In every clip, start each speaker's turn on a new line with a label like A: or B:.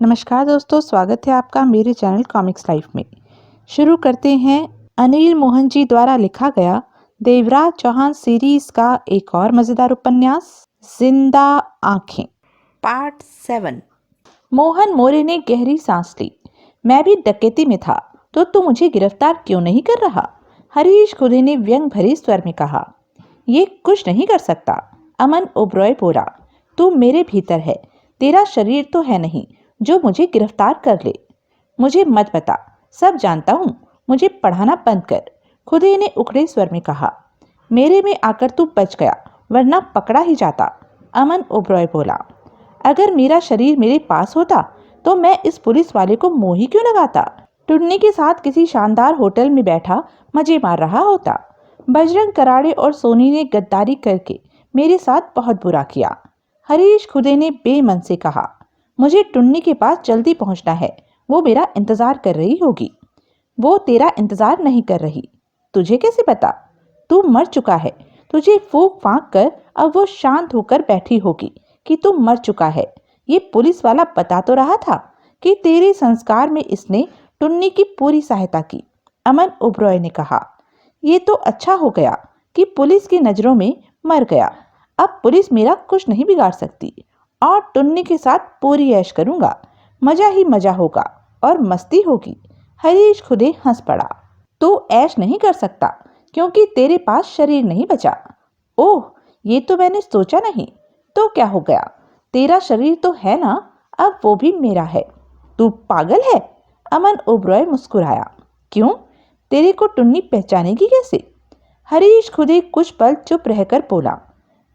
A: नमस्कार दोस्तों, स्वागत है आपका मेरे चैनल कॉमिक्स लाइफ में। शुरू करते हैं अनिल मोहन जी द्वारा लिखा गया देवराज चौहान सीरीज का एक और मजेदार उपन्यास जिंदा आंखें पार्ट 7। मोहन मोरे ने गहरी सांस ली। मैं भी डकैती में था तो तू मुझे गिरफ्तार क्यों नहीं कर रहा? हरीश खुदे ने व्यंग भरे स्वर में कहा। ये कुछ नहीं कर सकता, अमन ओबरॉय बोला। तू मेरे भीतर है, तेरा शरीर तो है नहीं जो मुझे गिरफ्तार कर ले। मुझे मत बता, सब जानता हूँ, मुझे पढ़ाना बंद कर, खुदे ने उखड़े स्वर में कहा। मेरे में आकर तू बच गया, वरना पकड़ा ही जाता, अमन ओबरॉय बोला। अगर मेरा शरीर मेरे पास होता तो मैं इस पुलिस वाले को मोह ही क्यों लगाता? टुन्नी के साथ किसी शानदार होटल में बैठा मजे मार रहा होता। बजरंग कराड़े और सोनी ने गद्दारी करके मेरे साथ बहुत बुरा किया, हरीश खुदे ने बेमन से कहा। मुझे टुन्नी के पास जल्दी पहुंचना है, वो मेरा इंतजार कर रही होगी। वो तेरा इंतजार नहीं कर रही। तुझे कैसे पता? तू मर चुका है, तुझे फूंक फांक कर अब वो शांत होकर बैठी होगी कि तू मर चुका है। ये पुलिस वाला बता तो रहा था कि तेरे संस्कार में इसने टुन्नी की पूरी सहायता की, अमन ओबरॉय ने कहा। ये तो अच्छा हो गया कि पुलिस की नजरों में मर गया। अब पुलिस मेरा कुछ नहीं बिगाड़ सकती और टुन्नी के साथ पूरी ऐश करूंगा। मजा ही मजा होगा और मस्ती होगी। हरीश खुदे हंस पड़ा। तू ऐश नहीं कर सकता क्योंकि तेरे पास शरीर नहीं बचा। ओह, ये तो मैंने सोचा नहीं। तो क्या हो गया? तेरा शरीर तो है ना, अब वो भी मेरा है। तू पागल है? अमन ओबरॉय मुस्कुराया। क्यों? तेरे को टुन्नी पहचानेगी कैसे? हरीश खुदे कुछ पल चुप रहकर बोला।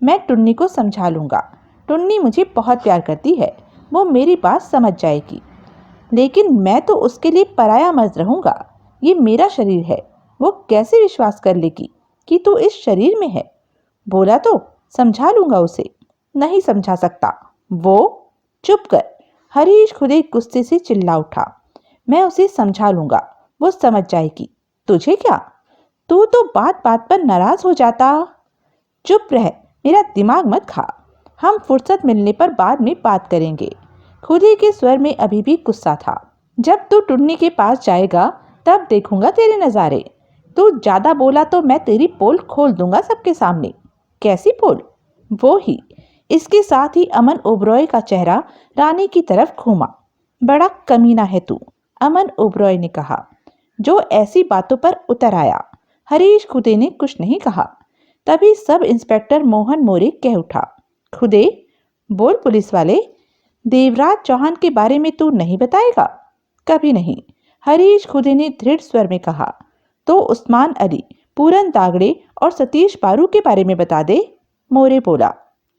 A: मैं टुन्नी को समझा लूंगा। टुन्नी मुझे बहुत प्यार करती है, वो मेरी बात समझ जाएगी। लेकिन मैं तो उसके लिए पराया मर्द रहूंगा। ये मेरा शरीर है, वो कैसे विश्वास कर लेगी कि तू इस शरीर में है? बोला तो समझा लूंगा उसे। नहीं समझा सकता वो। चुप कर, हरीश खुदे गुस्से से चिल्ला उठा। मैं उसे समझा लूंगा, वो समझ जाएगी। तुझे क्या? तू तो बात बात पर नाराज हो जाता। चुप रह, मेरा दिमाग मत खा। हम फुर्सत मिलने पर बाद में बात करेंगे। खुदी के स्वर में अभी भी गुस्सा था। जब तू टुन्नी के पास जाएगा तब देखूंगा तेरे नजारे। तू ज्यादा बोला तो मैं तेरी पोल खोल दूंगा सबके सामने। कैसी पोल? वो ही। इसके साथ ही अमन ओबरॉय का चेहरा रानी की तरफ घूमा। बड़ा कमीना है तू, अमन ओबरॉय ने कहा, जो ऐसी बातों पर उतर आया। हरीश खुदे ने कुछ नहीं कहा। तभी सब इंस्पेक्टर मोहन मोरे कह उठा। खुदे, बोल पुलिस वाले, देवराज चौहान के बारे में तू नहीं बताएगा? कभी नहीं, हरीश खुदे ने दृढ़ स्वर में कहा। तो उस्मान अली, पूरन दागड़े और सतीश पारू के बारे में बता दे, मोरे बोला।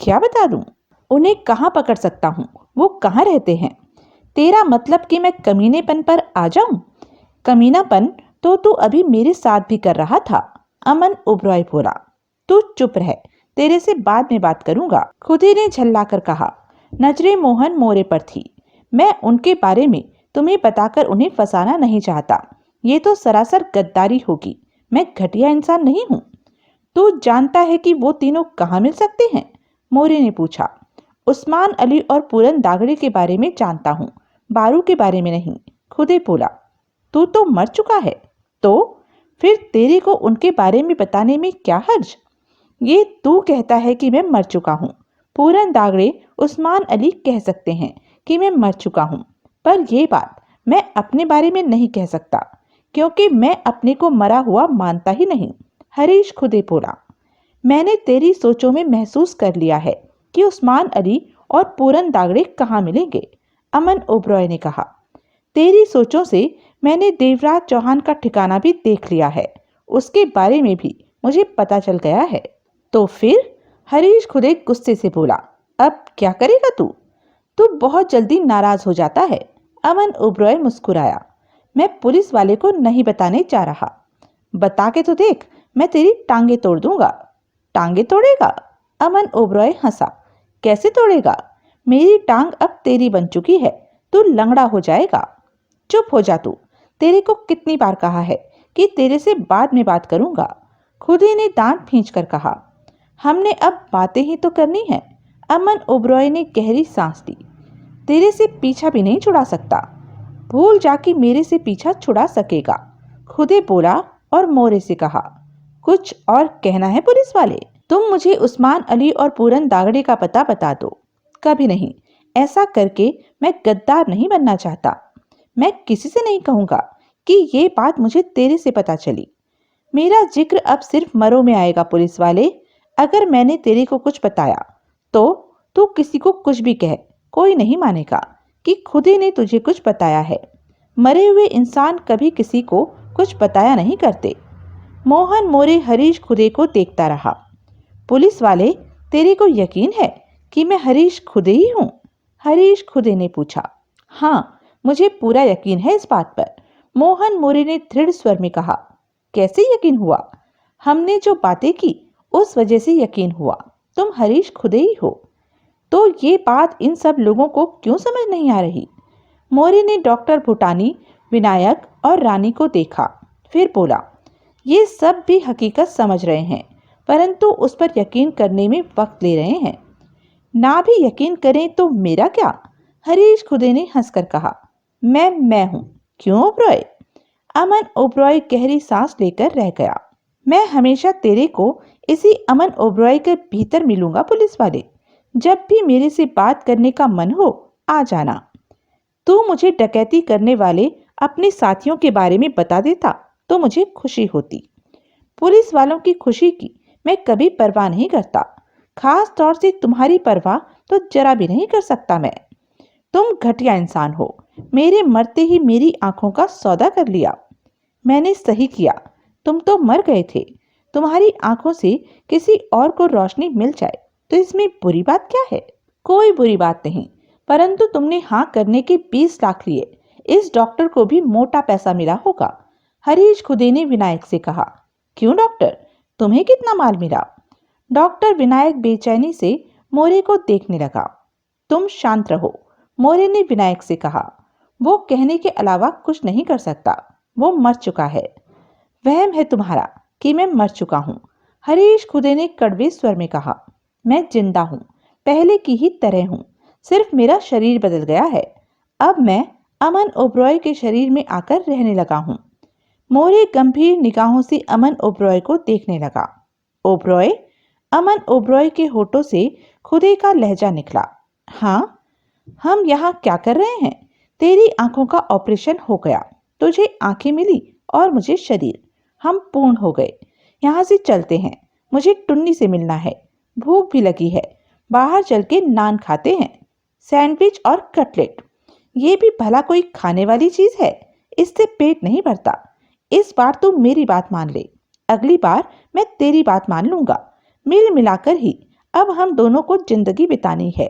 A: क्या बता दूं? उन्हें कहाँ पकड़ सकता हूँ, वो कहाँ रहते हैं? तेरा मतलब कि मैं कमीनेपन पर आ जाऊं? कमीनापन तो तू अभी मेरे साथ भी कर रहा था, अमन ओबरॉय बोला। तू चुप रह, तेरे से बाद में बात करूंगा, खुदे ने झल्लाकर कहा। नजरें मोहन मोरे पर थी। मैं उनके बारे में तुम्हें बताकर उन्हें फंसाना नहीं चाहता। ये तो सरासर गद्दारी होगी। मैं घटिया इंसान नहीं हूँ। तू जानता है कि वो तीनों कहाँ मिल सकते हैं? मोरे ने पूछा। उस्मान अली और पूरन दागड़े के बारे में जानता हूँ, बारू के बारे में नहीं, खुदे बोला। तू तो मर चुका है, तो फिर तेरे को उनके बारे में बताने में क्या हर्ज? ये तू कहता है कि मैं मर चुका हूँ। पूरन दागड़े उस्मान अली कह सकते हैं कि मैं मर चुका हूँ, पर यह बात मैं अपने बारे में नहीं कह सकता क्योंकि मैं अपने को मरा हुआ मानता ही नहीं, हरीश खुदे बोला। मैंने तेरी सोचों में महसूस कर लिया है कि उस्मान अली और पूरन दागड़े कहाँ मिलेंगे, अमन ओबरॉय ने कहा। तेरी सोचों से मैंने देवराज चौहान का ठिकाना भी देख लिया है, उसके बारे में भी मुझे पता चल गया है। तो फिर? हरीश खुदे गुस्से से बोला। अब क्या करेगा तू? तू बहुत जल्दी नाराज हो जाता है, अमन ओबरॉय मुस्कुराया। मैं पुलिस वाले को नहीं बताने जा रहा। बता के तो देख, मैं तेरी टांगे तोड़ दूंगा। टांगे तोड़ेगा? अमन ओबरॉय हंसा। कैसे तोड़ेगा? मेरी टांग अब तेरी बन चुकी है, तू लंगड़ा हो जाएगा। चुप हो जा तू। तेरे को कितनी बार कहा है कि तेरे से बाद में बात करूंगा, खुदे ने दांत खींचकर कहा। हमने अब बातें ही तो करनी है, अमन ओबरॉय ने गहरी सांस ली। तेरे से पीछा भी नहीं छुड़ा सकता। भूल जा कि मेरे से पीछा छुड़ा सकेगा, खुदे बोला और मोरे से कहा। कुछ और कहना है पुलिस वाले? तुम मुझे उस्मान अली और पूरन दागड़े का पता बता दो। कभी नहीं, ऐसा करके मैं गद्दार नहीं बनना चाहता। मैं किसी से नहीं कहूंगा कि ये बात मुझे तेरे से पता चली। मेरा जिक्र अब सिर्फ मरो में आएगा पुलिस वाले। अगर मैंने तेरे को कुछ बताया तो तू किसी को कुछ भी कह, कोई नहीं मानेगा कि खुदे ने तुझे कुछ बताया है। मरे हुए इंसान कभी किसी को कुछ बताया नहीं करते। मोहन मोरे हरीश खुदे को देखता रहा। पुलिस वाले, तेरे को यकीन है कि मैं हरीश खुदे ही हूँ? हरीश खुदे ने पूछा। हाँ, मुझे पूरा यकीन है इस बात पर, मोहन मोरे ने दृढ़ स्वर में कहा। कैसे यकीन हुआ? हमने जो बातें की उस वजह से यकीन हुआ। तुम हरीश खुदे ही हो। तो ये बात इन सब लोगों को क्यों समझ नहीं आ रही? मोरे ने डॉक्टर भूटानी, विनायक और रानी को देखा, फिर बोला, ये सब भी हकीकत समझ रहे हैं, परंतु उस पर यकीन करने में वक्त ले रहे हैं। ना भी यकीन करें तो मेरा क्या? हरीश खुदे ने हंसकर कहा। मैं हूं। क्यों ओबरॉय? अमन ओबरॉय गहरी सांस लेकर रह गया। मैं हमेशा तेरे को इसी अमन ओबरॉय के भीतर मिलूंगा पुलिस वाले। जब भी मेरे से बात करने का मन हो, आ जाना। तू मुझे डकैती करने वाले अपने साथियों के बारे में बता देता तो मुझे खुशी होती। पुलिस वालों की खुशी की मैं कभी परवाह नहीं करता, खास तौर से तुम्हारी परवाह तो जरा भी नहीं कर सकता मैं। तुम घटिया इंसान हो, मेरे मरते ही मेरी आंखों का सौदा कर लिया। मैंने सही किया, तुम तो मर गए थे। तुम्हारी आंखों से किसी और को रोशनी मिल जाए तो इसमें बुरी बात क्या है? कोई बुरी बात नहीं, परंतु तुमने हाँ करने के 20 लाख लिए। इस डॉक्टर को भी मोटा पैसा मिला होगा। हरीश खुदे ने विनायक से कहा। क्यों डॉक्टर, तुम्हें कितना माल मिला? डॉक्टर विनायक बेचैनी से मोरे को देखने लगा। तुम शांत रहो, मोरे ने विनायक से कहा। वो कहने के अलावा कुछ नहीं कर सकता, वो मर चुका है। वहम है तुम्हारा कि मैं मर चुका हूँ, हरीश खुदे ने कड़वे स्वर में कहा। मैं जिंदा हूँ, पहले की ही तरह हूँ, सिर्फ मेरा शरीर बदल गया है। अब मैं अमन ओबरॉय के शरीर में आकर रहने लगा हूँ। मोरे गंभीर निगाहों से अमन ओबरॉय को देखने लगा। ओबरॉय? अमन ओबरॉय के होठों से खुदे का लहजा निकला। हाँ, हम यहाँ क्या कर रहे हैं? तेरी आंखों का ऑपरेशन हो गया, तुझे आंखें मिली और मुझे शरीर। हम पूर्ण हो गए। यहाँ से चलते हैं, मुझे टुन्नी से मिलना है। भूख भी लगी है, बाहर चल के नान खाते हैं, सैंडविच और कटलेट। ये भी भला कोई खाने वाली चीज है? इससे पेट नहीं भरता। इस बार तू मेरी बात मान ले, अगली बार मैं तेरी बात मान लूंगा। मिल मिलाकर ही अब हम दोनों को जिंदगी बितानी है,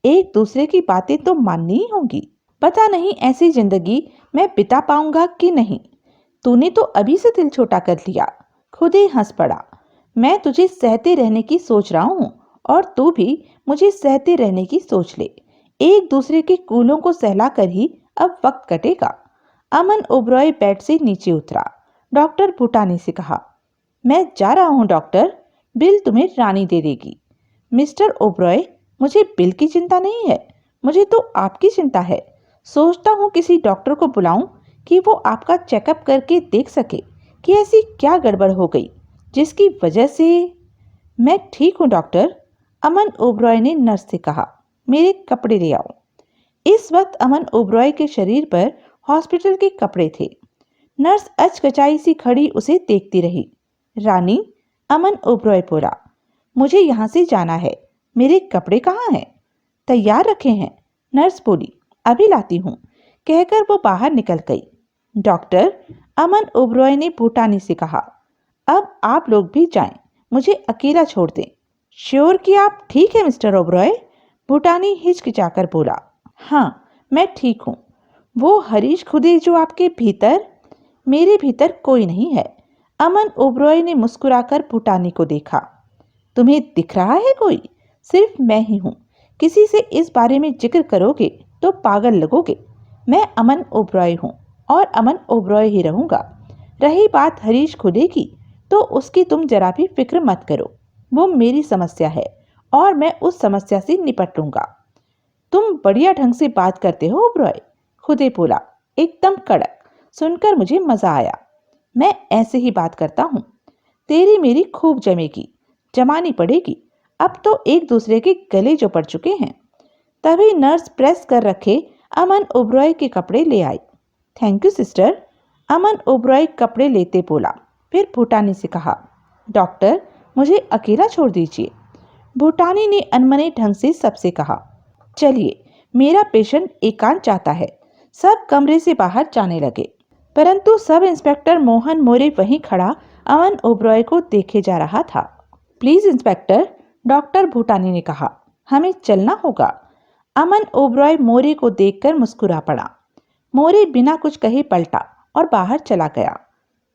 A: एक दूसरे की बातें तो माननी ही होंगी। पता नहीं ऐसी जिंदगी मैं बिता पाऊंगा कि नहीं। तूने तो अभी से दिल छोटा कर लिया। खुदे हंस पड़ा। मैं तुझे सहते रहने की सोच रहा हूँ और तू भी मुझे सहते रहने की सोच ले। एक दूसरे के कूलों को सहला कर ही अब वक्त कटेगा। अमन ओबरॉय बेड से नीचे उतरा। डॉक्टर भूटानी से कहा, मैं जा रहा हूँ डॉक्टर, बिल तुम्हें रानी दे देगी। मिस्टर ओबरॉय, मुझे बिल की चिंता नहीं है, मुझे तो आपकी चिंता है। सोचता हूँ किसी डॉक्टर को बुलाऊं कि वो आपका चेकअप करके देख सके कि ऐसी क्या गड़बड़ हो गई जिसकी वजह से। मैं ठीक हूँ डॉक्टर, अमन ओबरॉय ने नर्स से कहा। मेरे कपड़े ले आओ। इस वक्त अमन ओबरॉय के शरीर पर हॉस्पिटल के कपड़े थे। नर्स अचकचाई सी खड़ी उसे देखती रही। रानी, अमन ओबरॉय बोला, मुझे यहाँ से जाना है। मेरे कपड़े कहाँ हैं? तैयार रखे हैं, नर्स बोली। अभी लाती हूँ, कहकर वो बाहर निकल गई। डॉक्टर, अमन ओबरॉय ने भूटानी से कहा, अब आप लोग भी जाएं, मुझे अकेला छोड़ दें। श्योर कि आप ठीक है मिस्टर ओबरॉय? भूटानी हिचकिचाकर बोला। हाँ, मैं ठीक हूँ। वो हरीश खुदे जो आपके भीतर? मेरे भीतर कोई नहीं है। अमन ओबरॉय ने मुस्कुराकर भूटानी को देखा। तुम्हें दिख रहा है कोई? सिर्फ मैं ही हूँ। किसी से इस बारे में जिक्र करोगे तो पागल लगोगे। मैं अमन ओबरॉय हूँ और अमन ओबरॉय ही रहूँगा। रही बात हरीश खुदे की, तो उसकी तुम जरा भी फिक्र मत करो। वो मेरी समस्या है और मैं उस समस्या से निपट लूँगा। तुम बढ़िया ढंग से बात करते हो ओबरॉय, खुदे बोला, एकदम कड़क। सुनकर मुझे मजा आया। मैं ऐसे ही बात करता हूँ। तेरी मेरी खूब जमेगी, जमानी पड़ेगी। अब तो एक दूसरे के गले जो पड़ चुके हैं। तभी नर्स प्रेस कर रखे अमन ओबरॉय के कपड़े ले आई। थैंक यू सिस्टर, अमन ओबरॉय कपड़े लेते बोला। फिर भूटानी से कहा, डॉक्टर मुझे अकेला छोड़ दीजिए। भूटानी ने अनमने ढंग से सबसे कहा, चलिए मेरा पेशेंट एकांत चाहता है। सब कमरे से बाहर जाने लगे, परंतु सब इंस्पेक्टर मोहन मोरे वहीं खड़ा अमन ओबरॉय को देखे जा रहा था। प्लीज इंस्पेक्टर, डॉक्टर भूटानी ने कहा, हमें चलना होगा। अमन ओबरॉय मोरे को देखकर मुस्कुरा पड़ा। मोरे बिना कुछ कहे पलटा और बाहर चला गया।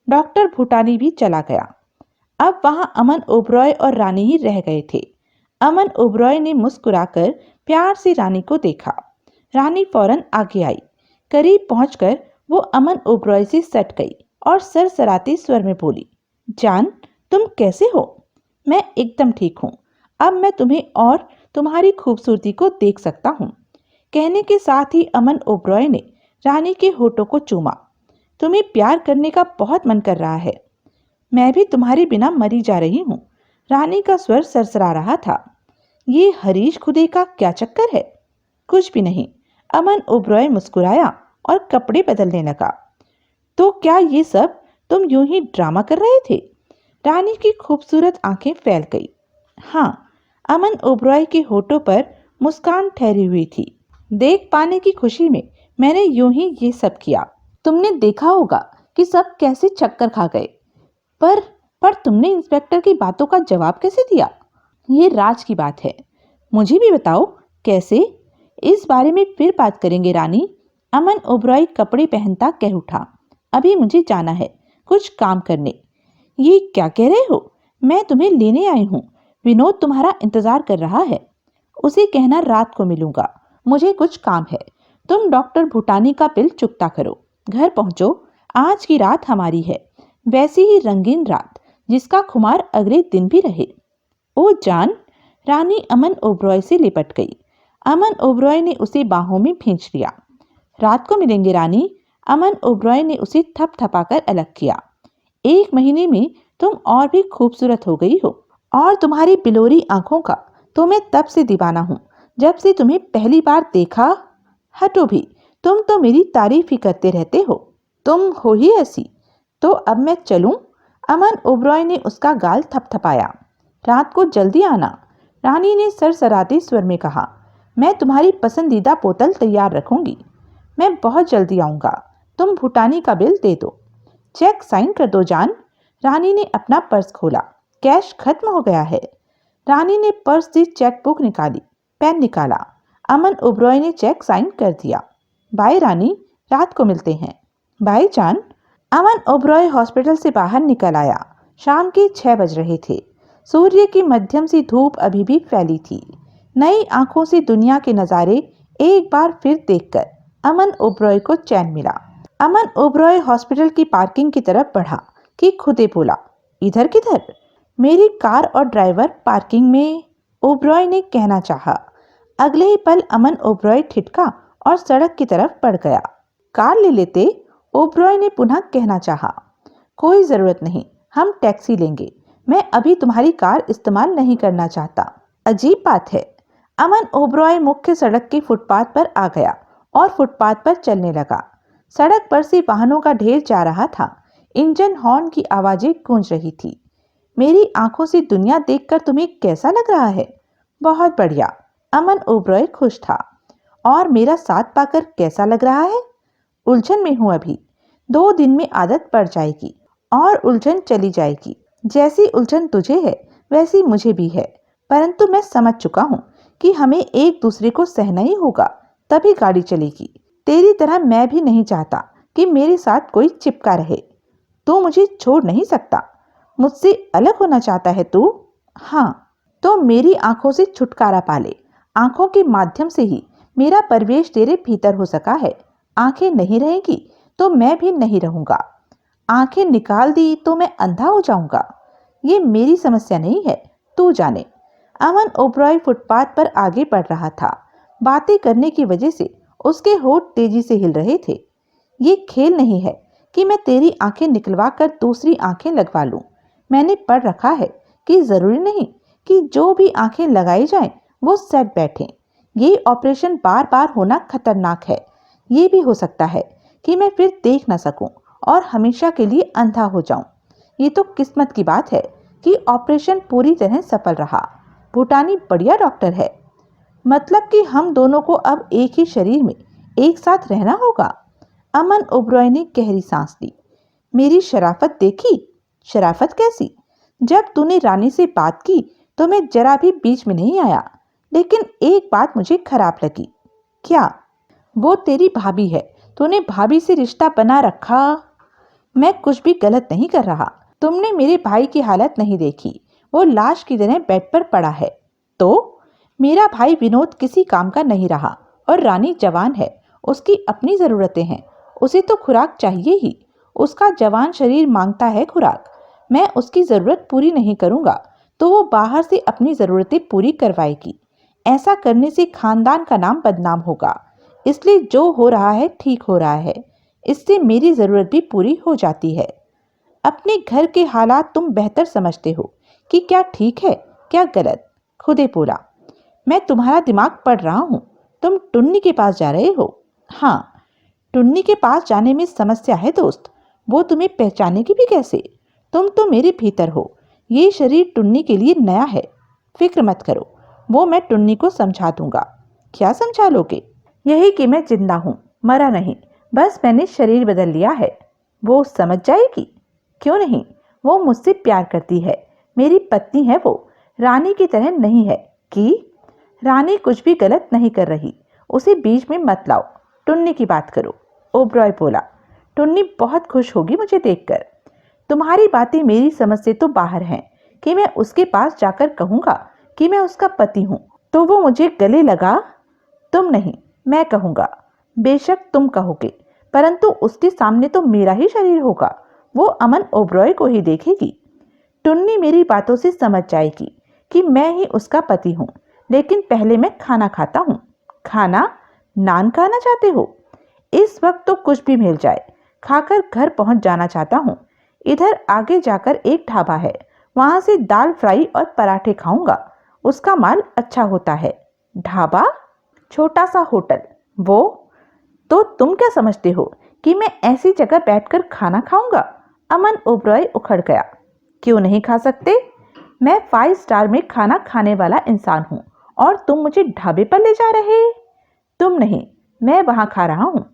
A: डॉक्टर भूटानी भी चला गया। अब वहां अमन ओबरॉय और रानी ही रह गए थे। अमन ओबरॉय ने मुस्कुराकर प्यार से रानी को देखा। रानी फौरन आगे आई। करीब पहुंचकर वो अमन ओबरॉय से सट गई और सरसराते स्वर में बोली, जान तुम कैसे हो? मैं एकदम ठीक हूँ। अब मैं तुम्हें और तुम्हारी खूबसूरती को देख सकता हूँ। कहने के साथ ही अमन ओबरॉय ने रानी के होठों को चूमा। तुम्हें प्यार करने का बहुत मन कर रहा है। मैं भी तुम्हारे बिना मरी जा रही हूँ। रानी का स्वर सरसरा रहा था। ये हरीश खुदे का क्या चक्कर है? कुछ भी नहीं। अमन ओबरॉय मुस्कुराया और कपड़े बदलने लगा। तो क्या ये सब तुम यूं ही ड्रामा कर रहे थे? रानी की खूबसूरत आंखें फैल गई। हाँ, अमन ओबरॉय के होठों पर मुस्कान ठहरी हुई थी। देख पाने की खुशी में मैंने यूं ही ये सब किया। तुमने देखा होगा कि सब कैसे चक्कर खा गए। पर तुमने इंस्पेक्टर की बातों का जवाब कैसे दिया? ये राज की बात है। मुझे भी बताओ कैसे? इस बारे में फिर बात करेंगे रानी। अमन ओबरॉय कपड़े पहनता कह उठा। अभी मुझे जाना है कुछ काम करने। ये क्या कह रहे हो? मैं तुम्हें लेने आई हूँ। विनोद तुम्हारा इंतजार कर रहा है। उसे कहना रात को मिलूंगा। मुझे कुछ काम है। तुम डॉक्टर भूटानी का बिल चुकता करो। घर पहुंचो। आज की रात हमारी है, वैसी ही रंगीन रात जिसका खुमार अगले दिन भी रहे। ओ जान! रानी अमन ओबरॉय से लिपट गई। अमन ओबरॉय ने उसे बाहों में भींच लिया। रात को मिलेंगे रानी। अमन ओबरॉय ने उसे थपथपाकर अलग किया। 1 महीने में तुम और भी खूबसूरत हो गई हो, और तुम्हारी बिलोरी आंखों का तो मैं तब से दीवाना हूँ जब से तुम्हें पहली बार देखा। हटो भी, तुम तो मेरी तारीफ ही करते रहते हो। तुम हो ही ऐसी। तो अब मैं चलूं? अमन ओबरॉय ने उसका गाल थपथपाया। रात को जल्दी आना, रानी ने सरसराते स्वर में कहा। मैं तुम्हारी पसंदीदा बोतल तैयार रखूंगी। मैं बहुत जल्दी आऊंगा। तुम भूटानी का बिल दे दो। चेक साइन कर दो जान। रानी ने अपना पर्स खोला। कैश खत्म हो गया है। रानी ने पर्स से चेक बुक निकाली, पेन निकाला। अमन ओबरॉय ने चेक साइन कर दिया। बाय रानी, रात को मिलते हैं। बाय जान। अमन ओबरॉय हॉस्पिटल से बाहर निकल आया। शाम के 6 बज रहे थे। सूर्य की मध्यम सी धूप अभी भी फैली थी। नई आंखों से दुनिया के नज़ारे एक बार फिर देखकर अमन ओबरॉय को चैन मिला। अमन ओबरॉय हॉस्पिटल की पार्किंग की तरफ बढ़ा कि खुदे बोला, इधर किधर? मेरी कार और ड्राइवर पार्किंग में, ओबरॉय ने कहना चाहा। अगले ही पल अमन ओबरॉय ठिठका और सड़क की तरफ बढ़ गया। कार ले लेते, ओबरॉय ने पुनः कहना चाहा। कोई जरूरत नहीं, हम टैक्सी लेंगे। मैं अभी तुम्हारी कार इस्तेमाल नहीं करना चाहता। अजीब बात है। अमन ओबरॉय मुख्य सड़क के फुटपाथ पर आ गया और फुटपाथ पर चलने लगा। सड़क पर से वाहनों का ढेर जा रहा था। इंजन हॉर्न की आवाजें गूंज रही थी। मेरी आंखों से दुनिया देखकर तुम्हें कैसा लग रहा है? बहुत बढ़िया। अमन ओबरॉय खुश था। और मेरा साथ पाकर कैसा लग रहा है? उलझन में हूं अभी। 2 दिन में आदत पड़ जाएगी और उलझन चली जाएगी। जैसी उलझन तुझे है वैसी मुझे भी है, परंतु मैं समझ चुका हूँ कि हमें एक दूसरे को सहना ही होगा, तभी गाड़ी चलेगी। तेरी तरह मैं भी नहीं चाहता कि मेरे साथ कोई चिपका रहे। तू मुझे छोड़ नहीं सकता। मुझसे अलग होना चाहता है तू? हाँ, तो मेरी आंखों से छुटकारा पा ले। आंखों के माध्यम से ही मेरा प्रवेश तेरे भीतर हो सका है। आंखें नहीं रहेंगी तो मैं भी नहीं रहूंगा। आंखें निकाल दी तो मैं अंधा हो जाऊंगा। ये मेरी समस्या नहीं है, तू जाने। अमन ओबरॉय फुटपाथ पर आगे बढ़ रहा था। बातें करने की वजह से उसके होंठ तेजी से हिल रहे थे। ये खेल नहीं है कि मैं तेरी आंखें निकलवा कर दूसरी आंखें लगवा लूं। मैंने पढ़ रखा है कि जरूरी नहीं कि जो भी आंखें लगाई जाएं वो सेट बैठें। ये ऑपरेशन बार बार होना खतरनाक है। ये भी हो सकता है कि मैं फिर देख ना सकूं और हमेशा के लिए अंधा हो जाऊं। ये तो किस्मत की बात है कि ऑपरेशन पूरी तरह सफल रहा। भूटानी बढ़िया डॉक्टर है। मतलब कि हम दोनों को अब एक ही शरीर में एक साथ रहना होगा। अमन ओबरॉय ने गहरी सांस ली। मेरी शराफत देखी? शराफत कैसी? जब तूने रानी से बात की तो मैं जरा भी बीच में नहीं आया, लेकिन एक बात मुझे खराब लगी। क्या? वो तेरी भाभी है। तूने भाभी से रिश्ता बना रखा। मैं कुछ भी गलत नहीं कर रहा। तुमने मेरे भाई की हालत नहीं देखी। वो लाश की तरह बेड पर पड़ा है। तो मेरा भाई विनोद किसी काम का नहीं रहा और रानी जवान है। उसकी अपनी जरूरतें हैं। उसे तो खुराक चाहिए ही। उसका जवान शरीर मांगता है खुराक। मैं उसकी जरूरत पूरी नहीं करूंगा तो वो बाहर से अपनी जरूरतें पूरी करवाएगी। ऐसा करने से खानदान का नाम बदनाम होगा। इसलिए जो हो रहा है ठीक हो रहा है। इससे मेरी जरूरत भी पूरी हो जाती है। अपने घर के हालात तुम बेहतर समझते हो कि क्या ठीक है क्या गलत। खुदे बोला। मैं तुम्हारा दिमाग पढ़ रहा हूँ। तुम टुन्नी के पास जा रहे हो? हाँ, टुन्नी के पास जाने में समस्या है दोस्त। वो तुम्हें पहचानेगी भी कैसे? तुम तो मेरे भीतर हो। ये शरीर टुन्नी के लिए नया है। फिक्र मत करो, वो मैं टुन्नी को समझा दूंगा। क्या समझा लोगे? यही कि मैं जिंदा हूँ, मरा नहीं। बस मैंने शरीर बदल लिया है। वो समझ जाएगी। क्यों नहीं? वो मुझसे प्यार करती है। मेरी पत्नी है वो। रानी की तरह नहीं है कि रानी कुछ भी गलत नहीं कर रही। उसे बीच में मत लाओ। टुन्नी की बात करो। ओबरॉय बोला। टुन्नी बहुत खुश होगी मुझे देखकर। तुम्हारी बातें मेरी समझ से तो बाहर हैं कि मैं उसके पास जाकर कहूंगा कि मैं उसका पति हूं तो वो मुझे गले लगा। तुम नहीं, मैं कहूंगा। बेशक तुम कहोगे, परंतु उसके सामने तो मेरा ही शरीर होगा। वो अमन ओबरॉय को ही देखेगी। टुन्नी मेरी बातों से समझ जाएगी कि मैं ही उसका पति हूँ। लेकिन पहले मैं खाना खाता हूँ। खाना? नान खाना चाहते हो? इस वक्त तो कुछ भी मिल जाए खाकर घर पहुंच जाना चाहता हूँ। इधर आगे जाकर एक ढाबा है, वहां से दाल फ्राई और पराठे खाऊंगा। उसका माल अच्छा होता है। ढाबा? छोटा सा होटल। वो तो तुम क्या समझते हो कि मैं ऐसी जगह बैठकर खाना खाऊंगा? अमन ओबरॉय उखड़ गया। क्यों नहीं खा सकते? मैं 5 स्टार में खाना खाने वाला इंसान हूँ और तुम मुझे ढाबे पर ले जा रहे? तुम नहीं, मैं वहां खा रहा हूँ।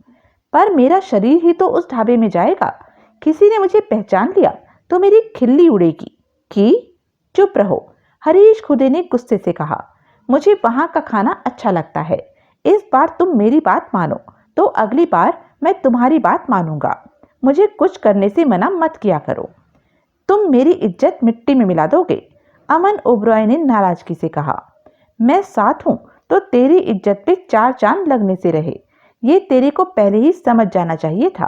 A: पर मेरा शरीर ही तो उस ढाबे में जाएगा। किसी ने मुझे पहचान लिया तो मेरी खिल्ली उड़ेगी। कि? चुप रहो, हरीश खुदे ने गुस्से से कहा। मुझे वहां का खाना अच्छा लगता है। इस बार तुम मेरी बात मानो तो अगली बार मैं तुम्हारी बात मानूंगा। मुझे कुछ करने से मना मत किया करो। तुम मेरी इज्जत मिट्टी में मिला दोगे। अमन ओबरॉय ने नाराजगी से कहा। मैं साथ हूं तो तेरी इज्जत पे 4 चांद लगने से रहे। ये तेरे को पहले ही समझ जाना चाहिए था।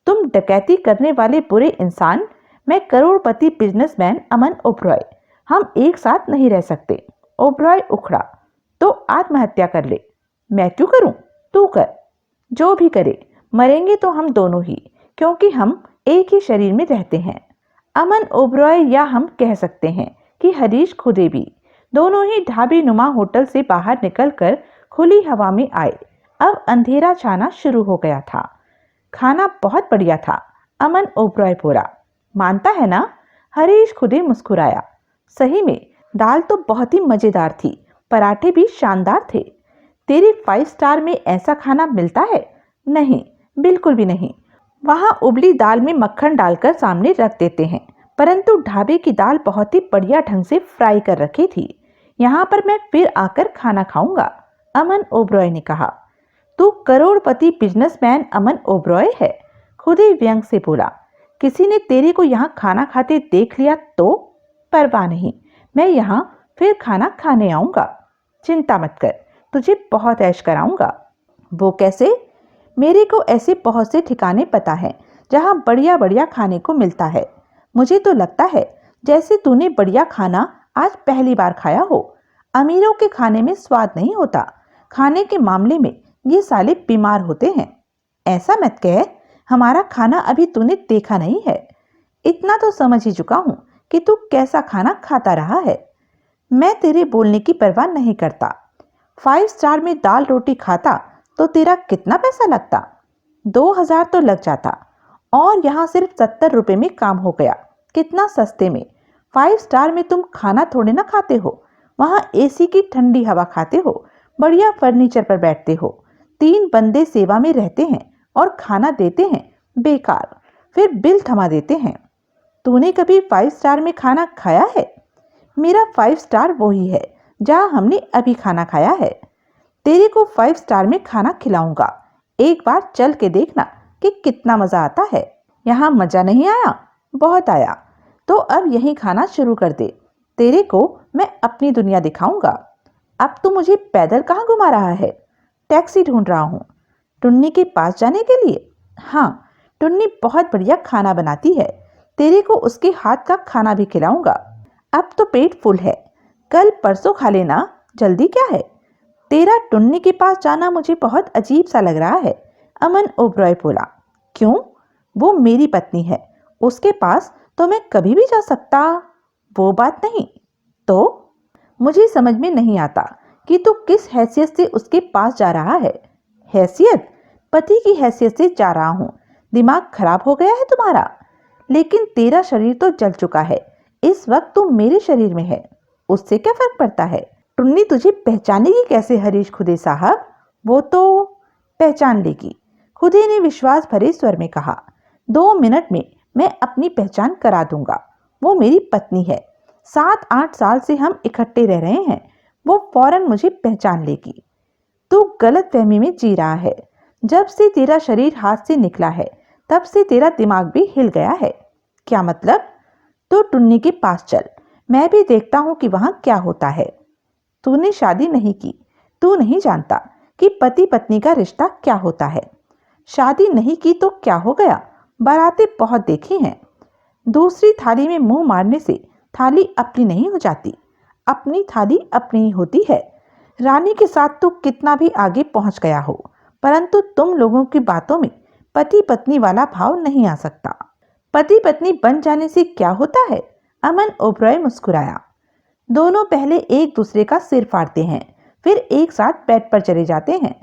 A: तुम डकैती करने वाले बुरे इंसान, मैं करोड़पति बिजनेसमैन अमन ओबरॉय। हम एक साथ नहीं रह सकते। ओबरॉय उखड़ा। तो आत्महत्या कर ले। मैं क्यों करूं? तू कर। जो भी करे, मरेंगे तो हम दोनों ही, क्योंकि हम एक ही शरीर में रहते हैं। अमन ओबरॉय, या हम कह सकते हैं कि हरीश खुदे भी, दोनों ही ढाबे नुमा होटल से बाहर निकलकर खुली हवा में आए। अब अंधेरा छाना शुरू हो गया था। खाना बहुत बढ़िया था, अमन ओबरॉय बोला। मानता है ना? हरीश खुदे मुस्कुराया। सही में दाल तो बहुत ही मजेदार थी। पराठे भी शानदार थे। तेरी 5 स्टार में ऐसा खाना मिलता है? नहीं, बिल्कुल भी नहीं। वहां उबली दाल में मक्खन डालकर सामने रख देते हैं, परंतु ढाबे की दाल बहुत ही बढ़िया ढंग से फ्राई कर रखी थी। यहाँ पर मैं फिर आकर खाना खाऊंगा, अमन ओबरॉय ने कहा। तू करोड़पति बिजनेसमैन अमन ओबरॉय है, खुदे व्यंग से बोला। किसी ने तेरे को यहाँ खाना खाते देख लिया तो? परवाह नहीं, मैं यहाँ फिर खाना खाने आऊंगा। चिंता मत कर, तुझे बहुत ऐश कराऊंगा। वो कैसे? मेरे को ऐसे बहुत से ठिकाने पता है जहाँ बढ़िया बढ़िया खाने को मिलता है। मुझे तो लगता है जैसे तूने बढ़िया खाना आज पहली बार खाया हो। अमीरों के खाने में स्वाद नहीं होता, खाने के मामले में ये साले बीमार होते हैं। ऐसा मत कह, हमारा खाना अभी तूने देखा नहीं है। इतना तो समझ ही चुका हूँ कि तू कैसा खाना खाता रहा है। मैं तेरे बोलने की परवाह नहीं करता। 5 स्टार में दाल रोटी खाता तो तेरा कितना पैसा लगता? 2000 तो लग जाता, और यहाँ सिर्फ 70 रुपए में काम हो गया। कितना सस्ते में। 5 स्टार में तुम खाना थोड़े ना खाते हो, वहाँ एसी की ठंडी हवा खाते हो, बढ़िया फर्नीचर पर बैठते हो, 3 बंदे सेवा में रहते हैं और खाना देते हैं बेकार, फिर बिल थमा देते हैं। तूने कभी 5 स्टार में खाना खाया है? मेरा 5 स्टार वही है जहाँ हमने अभी खाना खाया है। तेरे को 5 स्टार में खाना खिलाऊंगा, एक बार चल के देखना कि कितना मजा आता है। यहाँ मजा नहीं आया? बहुत आया। तो अब यहीं खाना शुरू कर दे, तेरे को मैं अपनी दुनिया दिखाऊंगा। अब तू मुझे पैदल कहाँ घुमा रहा है? टैक्सी ढूंढ रहा हूँ। टुन्नी के पास जाने के लिए? हाँ, टुन्नी बहुत बढ़िया खाना बनाती है, तेरे को उसके हाथ का खाना भी खिलाऊंगा। अब तो पेट फुल है, कल परसों खा लेना, जल्दी क्या है? तेरा टुन्नी के पास जाना मुझे बहुत अजीब सा लग रहा है, अमन ओबरॉय बोला। क्यों? वो मेरी पत्नी है, उसके पास तो मैं कभी भी जा सकता। वो बात नहीं तो? मुझे समझ में नहीं आता कि तू किस हैसियत से उसके पास जा रहा है। हैसियत? पति की हैसियत से जा रहा हूँ। दिमाग खराब हो गया है तुम्हारा? लेकिन तेरा शरीर तो जल चुका है, इस वक्त तू मेरे शरीर में है, उससे क्या फर्क पड़ता है? टुन्नी तुझे पहचानेगी कैसे हरीश खुदे साहब? वो तो पहचान लेगी, खुदे ने विश्वास भरे स्वर में कहा। 2 मिनट में मैं अपनी पहचान करा दूंगा। वो मेरी पत्नी है, 7-8 साल से हम इकट्ठे रह रहे हैं, वो फौरन मुझे पहचान लेगी। तू गलत फहमी में जी रहा है। जब से तेरा शरीर हाथ से निकला है तब से तेरा दिमाग भी हिल गया है। क्या मतलब? तो टुन्नी के पास चल, मैं भी देखता हूँ कि वहां क्या होता है। तूने शादी नहीं की, तू नहीं जानता कि पति पत्नी का रिश्ता क्या होता है। शादी नहीं की तो क्या हो गया, बारातें बहुत देखी हैं। दूसरी थाली में मुंह मारने से थाली अपनी नहीं हो जाती, अपनी थाली अपनी ही होती है। रानी के साथ तो कितना भी आगे पहुंच गया हो, परंतु तुम लोगों की बातों में पति पत्नी वाला भाव नहीं आ सकता। पति पत्नी बन जाने से क्या होता है? अमन ओबरॉय मुस्कुराया। दोनों पहले एक दूसरे का सिर फाड़ते हैं, फिर एक साथ बेड पर चले जाते हैं।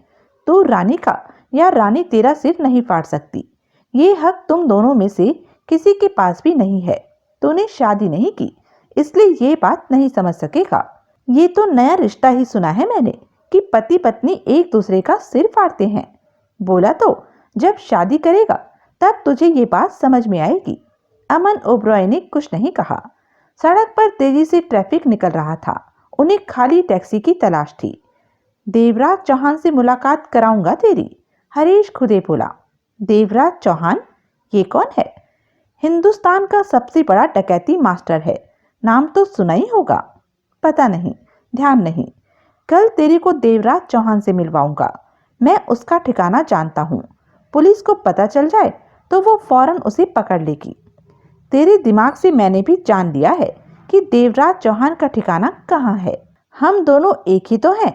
A: तो रानी का या रानी तेरा सिर नहीं फाड़ सकती, ये हक तुम दोनों में से किसी के पास भी नहीं है। तूने शादी नहीं की, इसलिए ये बात नहीं समझ सकेगा। ये तो नया रिश्ता ही सुना है मैंने कि पति पत्नी एक दूसरे का सिर फाड़ते हैं। बोला तो जब शादी करेगा तब तुझे ये बात समझ में आएगी। अमन ओबरॉय ने कुछ नहीं कहा। सड़क पर तेजी से ट्रैफिक निकल रहा था, उन्हें खाली टैक्सी की तलाश थी। देवराज चौहान से मुलाकात कराऊंगा तेरी, हरीश खुदे बोला। देवराज चौहान? ये कौन है? हिंदुस्तान का सबसे बड़ा डकैती मास्टर है, नाम तो सुना ही होगा। पता नहीं, ध्यान नहीं। कल तेरे को देवराज चौहान से मिलवाऊंगा, मैं उसका ठिकाना जानता हूँ। पुलिस को पता चल जाए तो वो फौरन उसे पकड़ लेगी। तेरे दिमाग से मैंने भी जान लिया है कि देवराज चौहान का ठिकाना कहाँ है। हम दोनों एक ही तो हैं।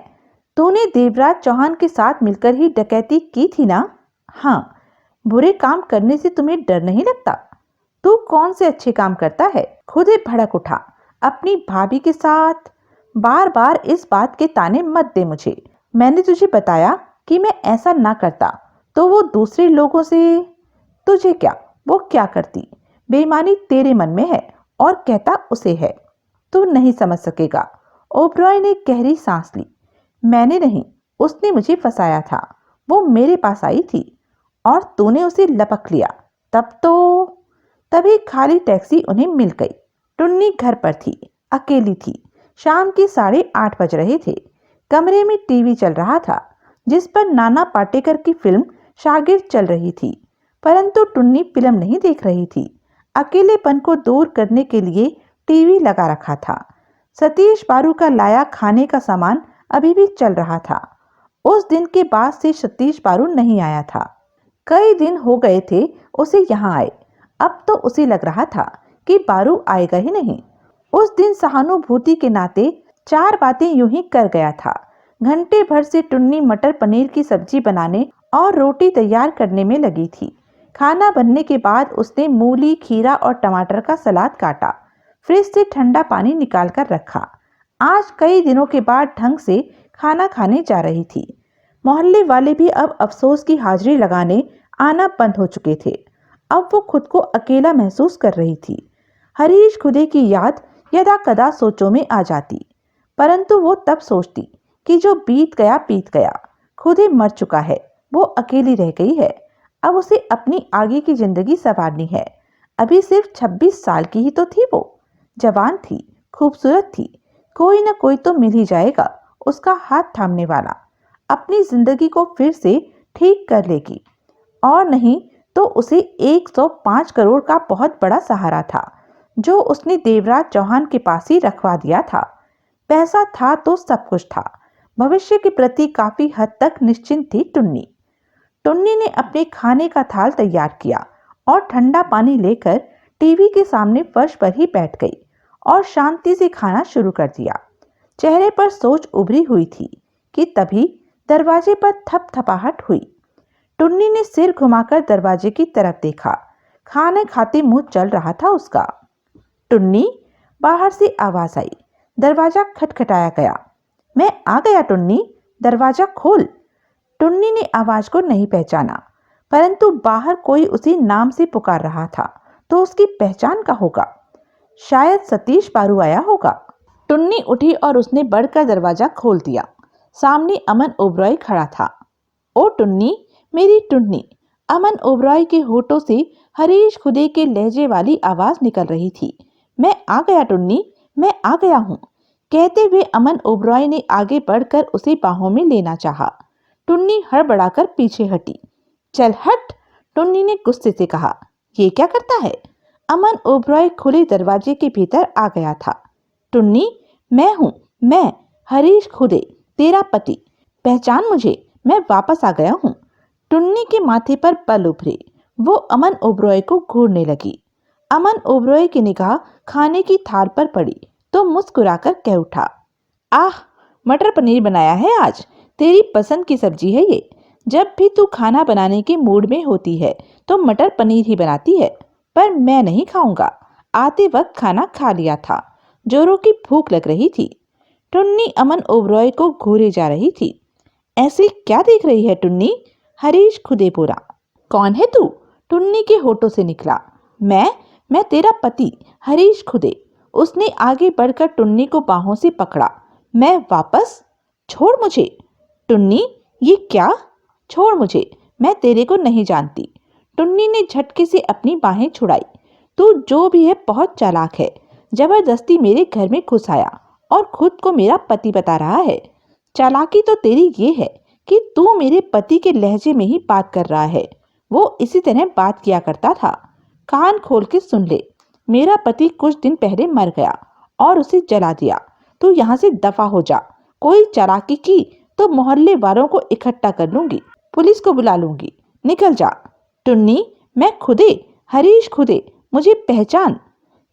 A: तूने देवराज चौहान के साथ मिलकर ही डकैती की थी ना? हाँ। बुरे काम करने से तुम्हें डर नहीं लगता? तू कौन से अच्छे काम करता है? खुदे भड़क उठा। अपनी भाभी के साथ? बार बार इस बात के ताने मत दे मुझे। मैंने तुझे बताया कि मैं ऐसा ना करता तो वो दूसरे लोगों से। तुझे क्या, वो क्या करती? बेईमानी तेरे मन में है और कहता उसे है। तू नहीं समझ सकेगा। ओबरॉय ने गहरी सांस ली। मैंने नहीं, उसने मुझे फंसाया था। वो मेरे पास आई थी और तूने उसे लपक लिया। तभी खाली टैक्सी उन्हें मिल गई। टुन्नी घर पर थी, अकेली थी। शाम के 8:30 बज रहे थे। कमरे में टीवी चल रहा था जिस पर नाना पाटेकर की फिल्म शागिर्द चल रही थी, परंतु टुन्नी फिल्म नहीं देख रही थी। अकेलेपन को दूर करने के लिए टीवी लगा रखा था। सतीश बारू का लाया खाने का सामान अभी भी चल रहा था। उस दिन के बाद से सतीश बारू नहीं आया था। कई दिन हो गए थे उसे यहाँ आए। अब तो उसे लग रहा था कि बारू आएगा ही नहीं। उस दिन सहानुभूति के नाते 4 बातें यूं ही कर गया था घंटे भर से टुन्नी मटर पनीर की सब्जी बनाने और रोटी तैयार करने में लगी थी। खाना बनने के बाद उसने मूली, खीरा और टमाटर का सलाद काटा। फ्रिज से ठंडा पानी निकाल कर रखा। आज कई दिनों के बाद ढंग से खाना खाने जा रही थी। मोहल्ले वाले भी अब अफसोस की हाजिरी लगाने आना बंद हो चुके थे। अब वो खुद को अकेला महसूस कर रही थी। हरीश खुदे की याद यदा कदा सोचों में आ जाती, परंतु वो तब सोचती कि जो बीत गया। खुदे मर चुका है, वो अकेली रह गई है। अब उसे अपनी आगे की जिंदगी संवारनी है। अभी सिर्फ 26 साल की ही तो थी वो। जवान थी, खूबसूरत थी। कोई न कोई तो मिल ही जाएगा उसका हाथ थामने वाला। अपनी जिंदगी को फिर से ठीक कर लेगी। और नहीं तो उसे 105 करोड़ का बहुत बड़ा सहारा था, जो उसने देवराज चौहान के पास ही रखवा दिया था। पैसा था तो सब कुछ था। भविष्य के प्रति काफी हद तक निश्चिंत थी टुन्नी। टुन्नी ने अपने खाने का थाल तैयार किया और ठंडा पानी लेकर टीवी के सामने फर्श पर ही बैठ गई और शांति से खाना शुरू कर दिया। चेहरे पर सोच उभरी हुई थी कि तभी दरवाजे पर थपथपाहट हुई। टुन्नी ने सिर घुमाकर दरवाजे की तरफ देखा। खाने खाते मुंह चल रहा था उसका। टुन्नी, बाहर से आवाज आई। दरवाजा खटखटाया गया। मैं आ गया टुन्नी, दरवाजा खोल। टुन्नी ने आवाज को नहीं पहचाना, परंतु बाहर कोई उसी नाम से पुकार रहा था, तो उसकी पहचान का होगा। शायद सतीश बारू आया होगा। टुन्नी उठी और उसने बढ़कर दरवाजा खोल दिया। सामने अमन ओबरॉय खड़ा था। ओ टुन्नी, मेरी टुन्नी। अमन ओबरॉय के होठों से हरीश खुदे के लहजे वाली आवाज निकल रही थी। मैं आ गया टुन्नी, मैं आ गया हूँ। कहते हुए अमन ओबरॉय ने आगे बढ़कर उसे बाहों में लेना चाहा। टुन्नी हड़बड़ाकर पीछे हटी। चल हट, टुन्नी ने गुस्से से कहा। ये क्या करता है? अमन ओबरॉय खुले दरवाजे के भीतर आ गया था। टुन्नी, मैं हूँ, मैं हरीश खुदे, तेरा पति। पहचान मुझे, मैं वापस आ गया हूँ। टुन्नी के माथे पर बल उभरे। वो अमन ओबरॉय को घूरने लगी। अमन ओबरॉय की निगाह खाने की थाल पर पड़ी तो मुस्कुराकर कह उठा, आह, मटर पनीर बनाया है आज। तेरी पसंद की सब्जी है ये। जब भी तू खाना बनाने के मूड में होती है तो मटर पनीर ही बनाती है, पर मैं नहीं खाऊंगा। आते वक्त खाना खा लिया था, जोरों की भूख लग रही थी। टुन्नी अमन ओबरॉय को घूरे जा रही थी। ऐसे क्या देख रही है टुन्नी? हरीश खुदे बोला। कौन है तू? टुन्नी के होठों से निकला। मैं तेरा पति, हरीश खुदे। उसने आगे बढ़कर टुन्नी को बाहों से पकड़ा। मैं वापस? छोड़ मुझे। टुन्नी, ये क्या? छोड़ मुझे, मैं तेरे को नहीं जानती। टुन्नी ने झटके से अपनी बाहें छुड़ाई। तू जो भी है बहुत चालाक है। जबरदस्ती मेरे घर में घुस आया और खुद को मेरा पति बता रहा है। चालाकी तो तेरी ये है कि तू मेरे पति के लहजे में ही बात कर रहा है। वो इसी तरह बात किया करता था। कान खोल के सुन ले, मेरा पति कुछ दिन पहले मर गया और उसे जला दिया। तू यहाँ से दफा हो जा। कोई चालाकी की तो मोहल्ले वालों को इकट्ठा कर लूंगी, पुलिस को बुला लूंगी। निकल जा। टुन्नी, मैं खुदे, हरीश खुदे, मुझे पहचान।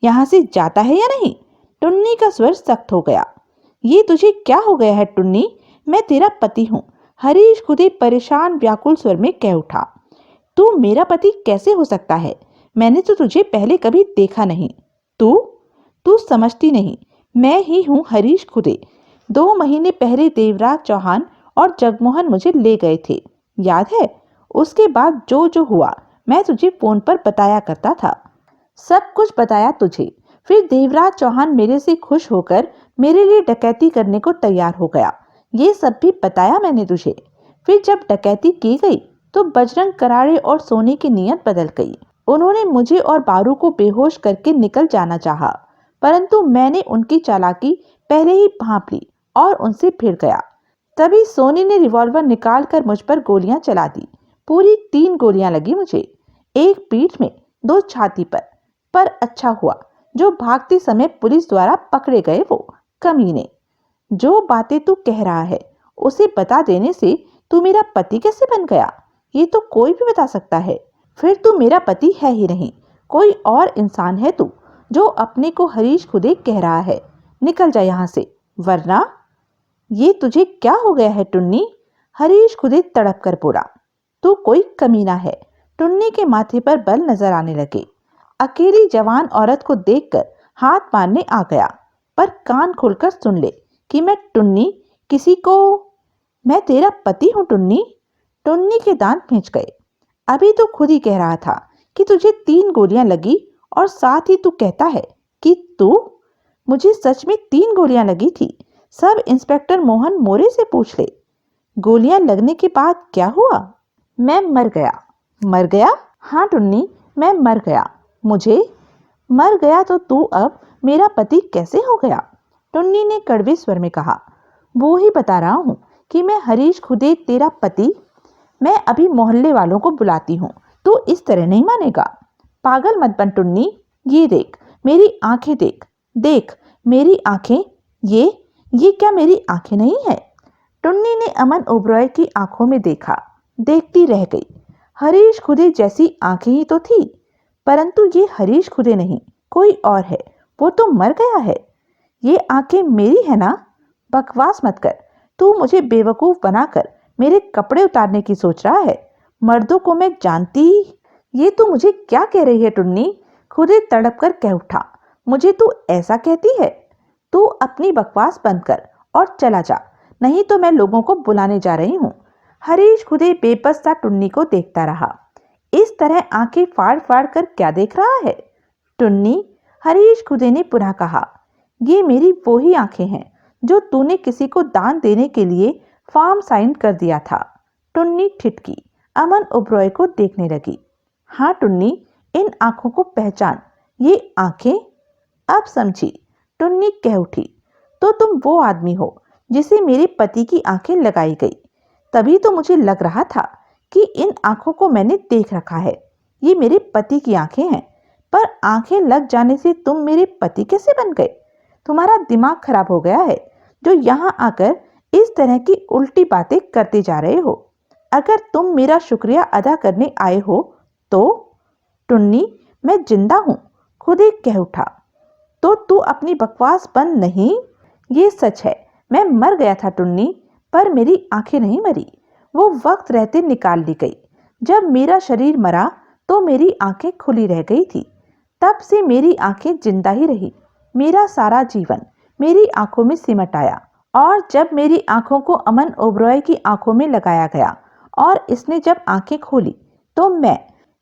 A: यहाँ से जाता है या नहीं? टुन्नी का स्वर सख्त हो गया। ये तुझे क्या हो गया है टुन्नी? मैं तेरा पति हूँ, हरीश खुदे परेशान व्याकुल स्वर में कह उठा। तू मेरा पति कैसे हो सकता है? मैंने तो तुझे पहले कभी देखा नहीं। तू समझती नहीं। मैं ही हूँ हरीश खुदे। 2 महीने पहले देवराज चौहान और जगमोहन मुझे ले गए थे, याद है? उसके बाद जो जो हुआ मैं तुझे फोन पर बताया करता था। सब कुछ बताया तुझे। फिर देवराज चौहान मेरे से खुश होकर मेरे लिए डकैती करने को तैयार हो गया। ये सब भी बताया मैंने तुझे। फिर जब डकैती की गई तो बजरंग कराड़े और सोने की नीयत बदल गई। उन्होंने मुझे और बारू को बेहोश करके निकल जाना चाहा, परंतु मैंने उनकी चालाकी पहले ही भांप ली और उनसे भिड़ गया। तभी सोनी ने रिवॉल्वर निकालकर मुझ पर गोलियां चला दी। पूरी 3 गोलियां लगी मुझे, एक पीठ में, 2 छाती पर अच्छा हुआ जो भागते समय पुलिस द्वारा पकड़े गए वो कमीने। जो बातें तू कह रहा है उसे बता देने से तू मेरा पति कैसे बन गया? ये तो कोई भी बता सकता है। फिर तू मेरा पति है ही नहीं, कोई और इंसान है तू, जो अपने को हरीश खुदे कह रहा है। निकल जा यहाँ से, वरना ये तुझे क्या हो गया है टुन्नी? हरीश खुदे तड़प कर बोला। तू कोई कमीना है। टुन्नी के माथे पर बल नजर आने लगे। अकेली जवान औरत को देखकर हाथ मारने आ गया, पर कान खोलकर सुन ले कि मैं टुन्नी किसी को, मैं तेरा पति हूं टुन्नी। टुन्नी के दांत खींच गए। अभी तो खुद ही कह रहा था कि तुझे 3 गोलियां लगी और साथ ही तू कहता है कि तू, मुझे सच में 3 गोलियां लगी थी। सब इंस्पेक्टर मोहन मोरे से पूछ ले। गोलियां लगने के बाद क्या हुआ? मैं मर गया। मर गया? हाँ टुन्नी, मैं मर गया। मुझे मर गया तो तू अब मेरा पति कैसे हो गया? टुन्नी ने कड़वे स्वर में कहा। वो ही बता रहा हूँ कि मैं हरीश खुदे तेरा पति। मैं अभी मोहल्ले वालों को बुलाती हूँ, तू इस तरह नहीं मानेगा। पागल मत बन टुन्नी, ये देख मेरी आंखें, देख देख मेरी आंखें। ये क्या मेरी आंखें नहीं है? टुन्नी ने अमन ओबरॉय की आंखों में देखा, देखती रह गई। हरीश खुदे जैसी आंखें ही तो थी, परंतु ये हरीश खुदे नहीं, कोई और है। वो तो मर गया है। ये आंखें मेरी है ना? बकवास मत कर। तू मुझे बेवकूफ बनाकर मेरे कपड़े उतारने की सोच रहा है। मर्दों को मैं जानती। ये तू मुझे क्या कह रही है टुन्नी? खुदे तड़प कर कह उठा। मुझे तू ऐसा कहती है? तू अपनी बकवास बंद कर और चला जा, नहीं तो मैं लोगों को बुलाने जा रही हूँ। हरीश खुदे बेबस सा टुन्नी को देखता रहा। इस तरह आंखें फाड़ फाड़ कर क्या देख रहा है? टुन्नी, हरीश खुदे ने पुनः कहा, ये मेरी वो ही आंखें हैं जो तूने किसी को दान देने के लिए फॉर्म साइन कर दिया था। टुन्नी ठिठकी। अमन ओबरॉय को देखने लगी। हाँ टुन्नी, इन आंखों को पहचान। ये आंखें अब समझी। टुन्नी कह उठी। तो तुम वो आदमी हो जिसे मेरे पति की आंखें लगाई गई। तभी तो मुझे लग रहा था कि इन आंखों को मैंने देख रखा है। ये मेरे पति की आंखें हैं। पर आंखें लग जाने से तुम मेरे पति कैसे बन गए? तुम्हारा दिमाग खराब हो गया है जो यहाँ आकर इस तरह की उल्टी बातें करते जा रहे हो। अगर तुम मेरा शुक्रिया अदा करने आए हो तो। टुन्नी, मैं जिंदा हूँ, खुद ही कह उठा। तो तू अपनी बकवास बंद नहीं। ये सच है, मैं मर गया था टुन्नी, पर मेरी आंखें नहीं मरी। वो वक्त रहते निकाल ली गई। जब मेरा शरीर मरा तो मेरी आंखें खुली रह गई थी। तब से मेरी आंखें जिंदा ही रही। मेरा सारा जीवन मेरी आंखों में सिमट आया। और जब मेरी आंखों को अमन ओबरॉय की आंखों में लगाया गया और इसने जब आंखें खोली तो मैं,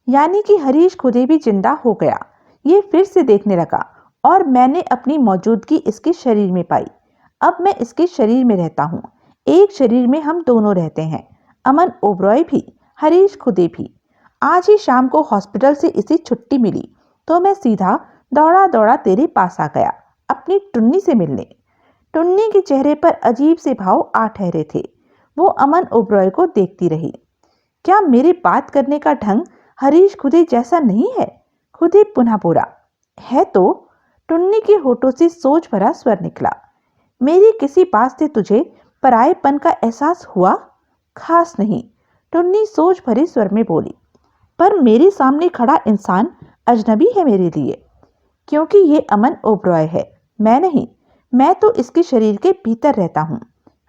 A: यानी कि हरीश खुदे भी जिंदा हो गया। ये फिर से देखने लगा और मैंने अपनी मौजूदगी इसके शरीर में पाई। अब मैं इसके शरीर में रहता हूँ। एक शरीर में हम दोनों रहते हैं, अमन ओबरॉय भी, हरीश खुदे भी। आज ही शाम को हॉस्पिटल से इसे छुट्टी मिली तो मैं सीधा दौड़ा दौड़ा तेरे पास आ गया अपनी टुन्नी से मिलने। टुन्नी के चेहरे पर अजीब से भाव आ ठहरे थे। वो अमन ओबरॉय को देखती रही। क्या मेरे बात करने का ढंग हरीश खुदे जैसा नहीं है? खुदे पुनः बोला। है तो। टुन्नी के होठों से सोच भरा स्वर निकला। मेरी किसी बात से तुझे परायेपन का एहसास हुआ? खास नहीं, टुन्नी सोच भरे स्वर में बोली। पर मेरे सामने खड़ा इंसान अजनबी है मेरे लिए, क्योंकि ये अमन ओबरॉय है, मैं नहीं। मैं तो इसके शरीर के भीतर रहता हूँ।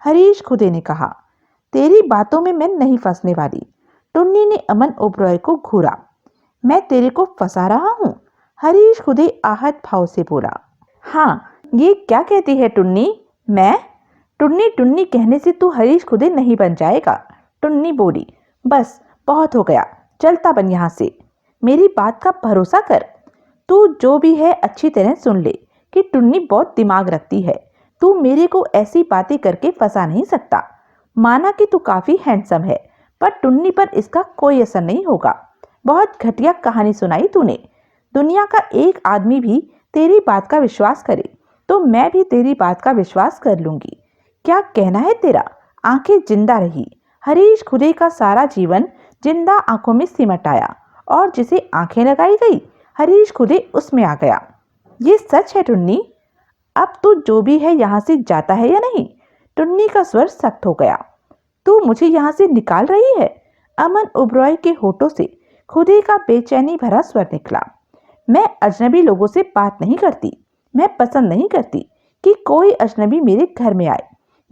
A: हरीश खुदे ने कहा। तेरी बातों में मैं नहीं फंसने वाली। टुन्नी ने अमन ओबरॉय को घूरा। मैं तेरे को फंसा रहा हूँ? हरीश खुदे आहत भाव से बोला। हाँ, ये क्या कहती है टुन्नी? मैं? टुन्नी टुन्नी कहने से तू हरीश खुदे नहीं बन जाएगा। टुन्नी बोली। बस बहुत हो गया, चलता बन यहाँ से। मेरी बात का भरोसा कर। तू जो भी है अच्छी तरह सुन ले कि टुन्नी बहुत दिमाग रखती है। तू मेरे को ऐसी बातें करके फंसा नहीं सकता। माना कि तू काफी हैंडसम है, पर टुन्नी पर इसका कोई असर नहीं होगा। बहुत घटिया कहानी सुनाई तूने। दुनिया का एक आदमी भी तेरी बात का विश्वास करे तो मैं भी तेरी बात का विश्वास कर लूंगी। क्या कहना है तेरा? आंखें जिंदा रही। हरीश खुदे का सारा जीवन जिंदा आंखों में सिमट आया और जिसे आंखें लगाई गई हरीश खुदे उसमें आ गया। ये सच है टुन्नी? अब तू जो भी है यहाँ से जाता है या नहीं? टुन्नी का स्वर सख्त हो गया। तू मुझे यहाँ से निकाल रही है? अमन ओबरॉय के होठों से खुदे का बेचैनी भरा स्वर निकला। मैं अजनबी लोगों से बात नहीं करती। मैं पसंद नहीं करती कि कोई अजनबी मेरे घर में आए।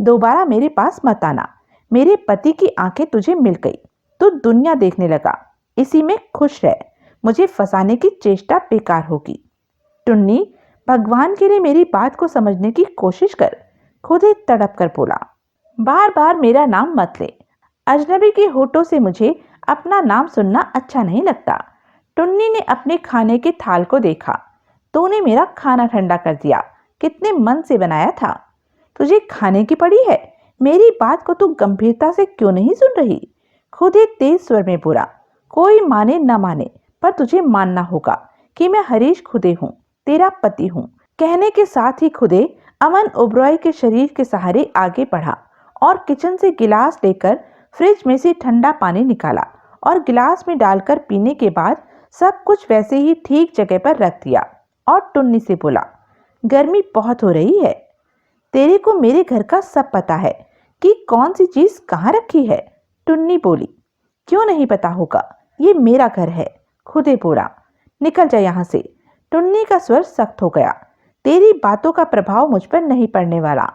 A: दोबारा मेरे पास मत आना। मेरे पति की आंखें तुझे मिल गई, तू दुनिया देखने लगा, इसी में खुश रह। मुझे फंसाने की चेष्टा बेकार होगी। टुन्नी, भगवान के लिए मेरी बात को समझने की कोशिश कर। खुद ही तड़प कर बोला, बार बार मेरा नाम मत ले। अजनबी के होठों से मुझे अपना नाम सुनना अच्छा नहीं लगता। टुन्नी ने अपने खाने के थाल को देखा। तूने मेरा खाना ठंडा कर दिया, कितने मन से बनाया था। तुझे खाने की पड़ी है, मेरी बात को तू गंभीरता से क्यों नहीं सुन रही? खुद ही तेज स्वर में बोला, कोई माने न माने, पर तुझे मानना होगा कि मैं हरीश खुदे हूँ, तेरा पति हूँ। कहने के साथ ही खुदे अमन ओबरॉय के शरीर के सहारे आगे बढ़ा और किचन से गिलास लेकर फ्रिज में से ठंडा पानी निकाला और गिलास में डालकर पीने के बाद सब कुछ वैसे ही ठीक जगह पर रख दिया और टुन्नी से बोला, गर्मी बहुत हो रही है। तेरे को मेरे घर का सब पता है कि कौन सी चीज कहाँ रखी है। टुन्नी बोली, क्यों नहीं पता होगा, ये मेरा घर है। खुदे बोला, निकल जा यहाँ से। टुन्नी का स्वर सख्त हो गया, तेरी बातों का प्रभाव मुझ पर नहीं पड़ने वाला।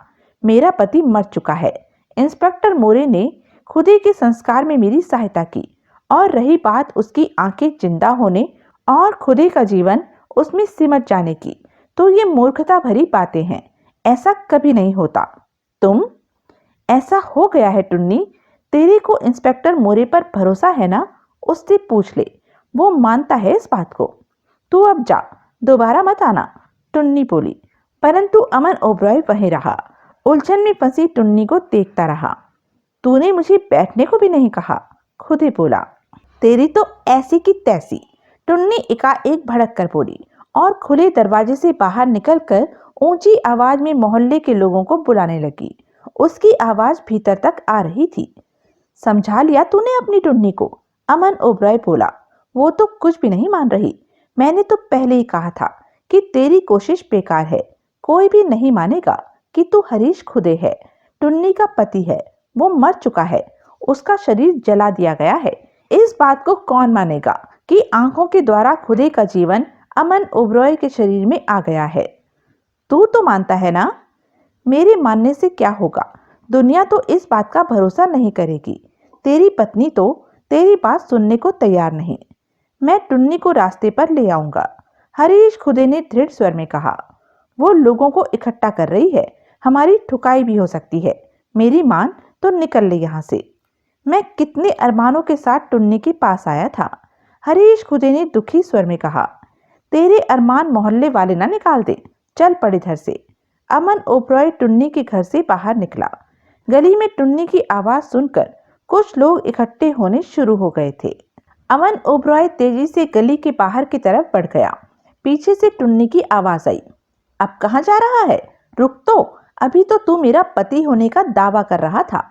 A: मेरा पति मर चुका है। इंस्पेक्टर मोरे ने खुदे के संस्कार में मेरी सहायता की, और रही बात उसकी आंखें जिंदा होने और खुदे का जीवन उसमें सिमट जाने की, तो ये मूर्खता भरी बातें हैं। ऐसा कभी नहीं होता। तुम, ऐसा हो गया है टुन्नी। तेरे को इंस्पेक्टर मोरे पर भरोसा है ना? उससे पूछ ले, वो मानता है इस बात को। तू अब जा, दोबारा मत आना। टुन्नी बोली, परंतु अमन ओबरॉय वहीं रहा, उलझन में फंसी टुन्नी को देखता रहा। तूने मुझे बैठने को भी नहीं कहा। खुदे बोला, तेरी तो ऐसी की तैसी। टुन्नी एकाएक भड़क कर बोली और खुले दरवाजे से बाहर निकलकर ऊंची आवाज में मोहल्ले के लोगों को बुलाने लगी। उसकी आवाज भीतर तक आ रही थी। समझा लिया तूने अपनी टुन्नी को? अमन ओबरॉय बोला, वो तो कुछ भी नहीं मान रही। मैंने तो पहले ही कहा था कि तेरी कोशिश बेकार है। कोई भी नहीं मानेगा कि तू हरीश खुदे है, टुन्नी का पति है। वो मर चुका है, उसका शरीर जला दिया गया है। इस बात को कौन मानेगा कि आंखों के द्वारा खुदे का जीवन अमन ओबरॉय के शरीर में आ गया है? तू तो मानता है ना? मेरे मानने से क्या होगा? दुनिया तो इस बात का भरोसा नहीं करेगी। तेरी पत्नी तो तेरी बात सुनने को तैयार नहीं। मैं टुन्नी को रास्ते पर ले आऊंगा, हरीश खुदे ने दृढ़ स्वर में कहा। वो लोगों को इकट्ठा कर रही है, हमारी ठुकाई भी हो सकती है। मेरी मान तो निकल ले यहाँ से। मैं कितने अरमानों के साथ टुन्नी के पास आया था, हरीश खुदे ने दुखी स्वर में कहा। तेरे अरमान मोहल्ले वाले ना निकाल दे, चल पड़ इधर से। अमन ओबरॉय टुन्नी के घर से बाहर निकला। गली में टुन्नी की आवाज सुनकर कुछ लोग इकट्ठे होने शुरू हो गए थे। अमन ओबरॉय तेजी से गली के बाहर की तरफ बढ़ गया। पीछे से टुन्नी की आवाज आई, अब कहाँ जा रहा है? रुक तो, अभी तो तू मेरा पति होने का दावा कर रहा था।